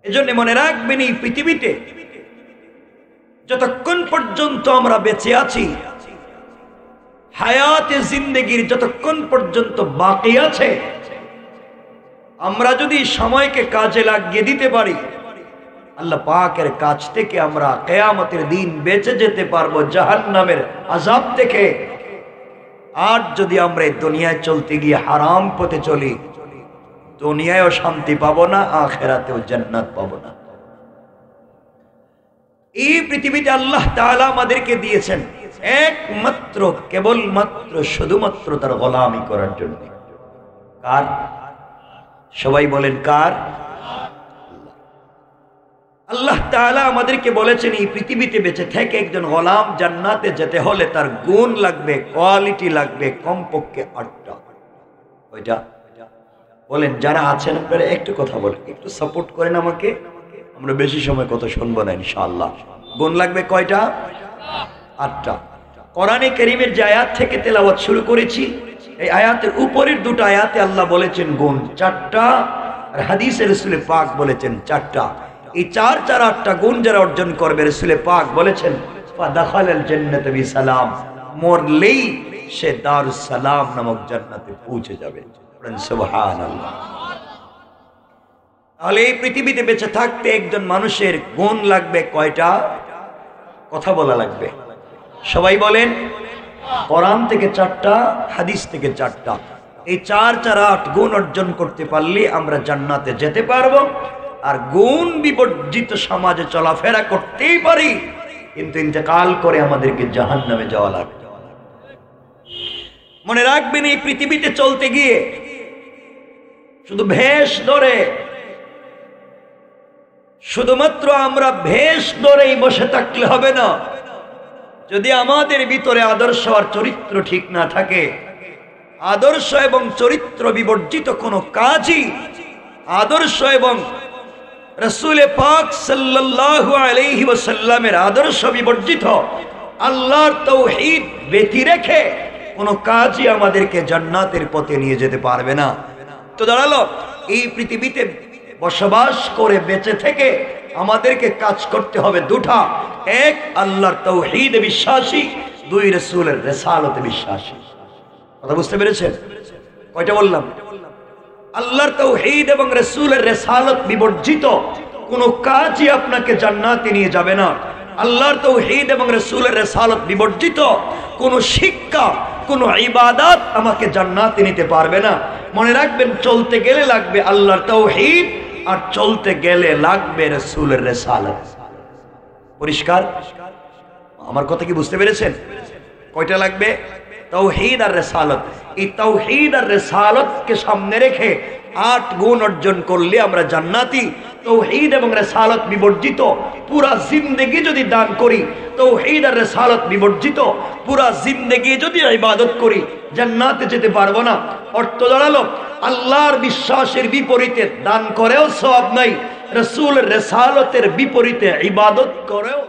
এজন্য মনে রাখবেন, এই পৃথিবীতে যতক্ষণ পর্যন্ত আমরা বেঁচে আছি, হায়াতে জিন্দেগির যতক্ষণ পর্যন্ত বাকি আছে, আমরা যদি সময়কে কাজে লাগিয়ে দিতে পারি, আল্লাহ পাকের কাছ থেকে আমরা কিয়ামতের দিন বেঁচে যেতে পারবো জাহান্নামের আযাব থেকে। আর যদি আমরা এই দুনিয়ায় চলতে গিয়ে হারাম পথে চলি, দুনিয়ায়ও শান্তি পাবো না, আখিরাতেও জান্নাত পাবো না। এই পৃথিবীতে আল্লাহ তাআলা আমাদেরকে দিয়েছেন একমাত্র কেবলমাত্র শুধুমাত্র তার গোলামি করার জন্য। কার? সবাই বলেন কার? আল্লাহ তাআলা আমাদেরকে বলেছেন এই পৃথিবীতে বেঁচে থেকে একজন গোলাম জান্নাতে যেতে হলে তার গুণ লাগবে, কোয়ালিটি লাগবে কমপক্ষে 8টা। ওইটা বলেন যারা আছেন আপনারা একটু কথা বলেন, একটু সাপোর্ট করেন আমাকে, আমরা বেশি সময় কথা শুনবো না ইনশাআল্লাহ। গুণ লাগবে কয়টা? 8টা। কোরআনে কারীমের যে আয়াত থেকে তেলাওয়াত শুরু করেছি, এই আয়াতের উপরের দুটো আয়াতে আল্লাহ বলেছেন গুণ 4টা, আর হাদিসে রাসূল পাক বলেছেন 4টা। এই 4 4 8টা গুণ যারা অর্জন করবে, রাসূল পাক বলেছেন ফাদাখালাল জান্নাত বিসালাম, মরলেই সে দারুস সালাম নামক জান্নাতে পৌঁছে যাবে। সুবহানাল্লাহ। তাহলে এই পৃথিবীতে বেঁচে থাকতে একজন মানুষের গুণ লাগবে কয়টা? কথা বলা লাগবে। সবাই বলেন। কোরআন থেকে 4টা, হাদিস থেকে 4টা। এই 4 4 8 গুণ অর্জন করতে পারলে আমরা জান্নাতে যেতে পারবো। আর গুণ বিবর্জিত সমাজে চলাফেরা করতেই পারি, কিন্তু ইন্তেকাল করে আমাদেরকে জাহান্নামে যাওয়া লাগবে। মনে রাখবেন এই পৃথিবীতে চলতে গিয়ে শুধু ভেষ ধরে, শুধুমাত্র আমরা ভেষ ধরেই বসে থাকলে হবে না। যদি আমাদের ভিতরে আদর্শ আর চরিত্র ঠিক না থাকে, আদর্শ এবং চরিত্র বিবর্জিত কোনো কাজই, আদর্শ এবং রাসূল পাক সাল্লাল্লাহু আলাইহি ওয়াসাল্লামের আদর্শ বিবর্জিত, আল্লাহর তাওহীদ ব্যতি রেখে কোনো কাজই আমাদেরকে জান্নাতের পথে নিয়ে যেতে পারবে না। তো দাঁড়ালো এই পৃথিবীতে বসবাস করে বেঁচে থেকে আমাদেরকে কাজ করতে হবে দুটা। এক, আল্লাহর তাওহীদে বিশ্বাসী, 2 রাসূলের রিসালাতে বিশ্বাসী। কথা বুঝতে পেরেছেন? কয়টা বললাম? আল্লাহর তাওহীদ এবং রাসূলের রিসালাত বিবর্জিত কোনো কাজই আপনাকে জান্নাতে নিয়ে যাবে না। আল্লাহর তাওহীদ এবং রাসূলের রিসালাত বিবর্জিত কোনো শিক্ষা, কোনো ইবাদত আমাকে জান্নাতে নিতে পারবে না। মনে রাখবেন, চলতে গেলে লাগবে আল্লাহর তাওহীদ, আর চলতে গেলে লাগবে রাসূলের রিসালাত। পরিষ্কার? আমার কথা কি বুঝতে পেরেছেন? কয়টা লাগবে? তাওহীদ আর রিসালাত। এই তাওহীদ আর রিসালাতকে সামনে রেখে 8 গুণ অর্জন করলে আমরা জান্নাতি। তাওহীদ এবং রিসালাত বিবর্জিত পুরা জিন্দেগি যদি দান করি, তাওহীদ আর রিসালাত বিবর্জিত পুরা জিন্দেগি যদি ইবাদত করি, জান্নাতে যেতে পারবো না। অর্থ দাঁড়ালো আল্লাহর বিশ্বাসের বিপরীতে দান করেও সওয়াব নাই, রাসূলের রিসালাতের বিপরীতে ইবাদত করেও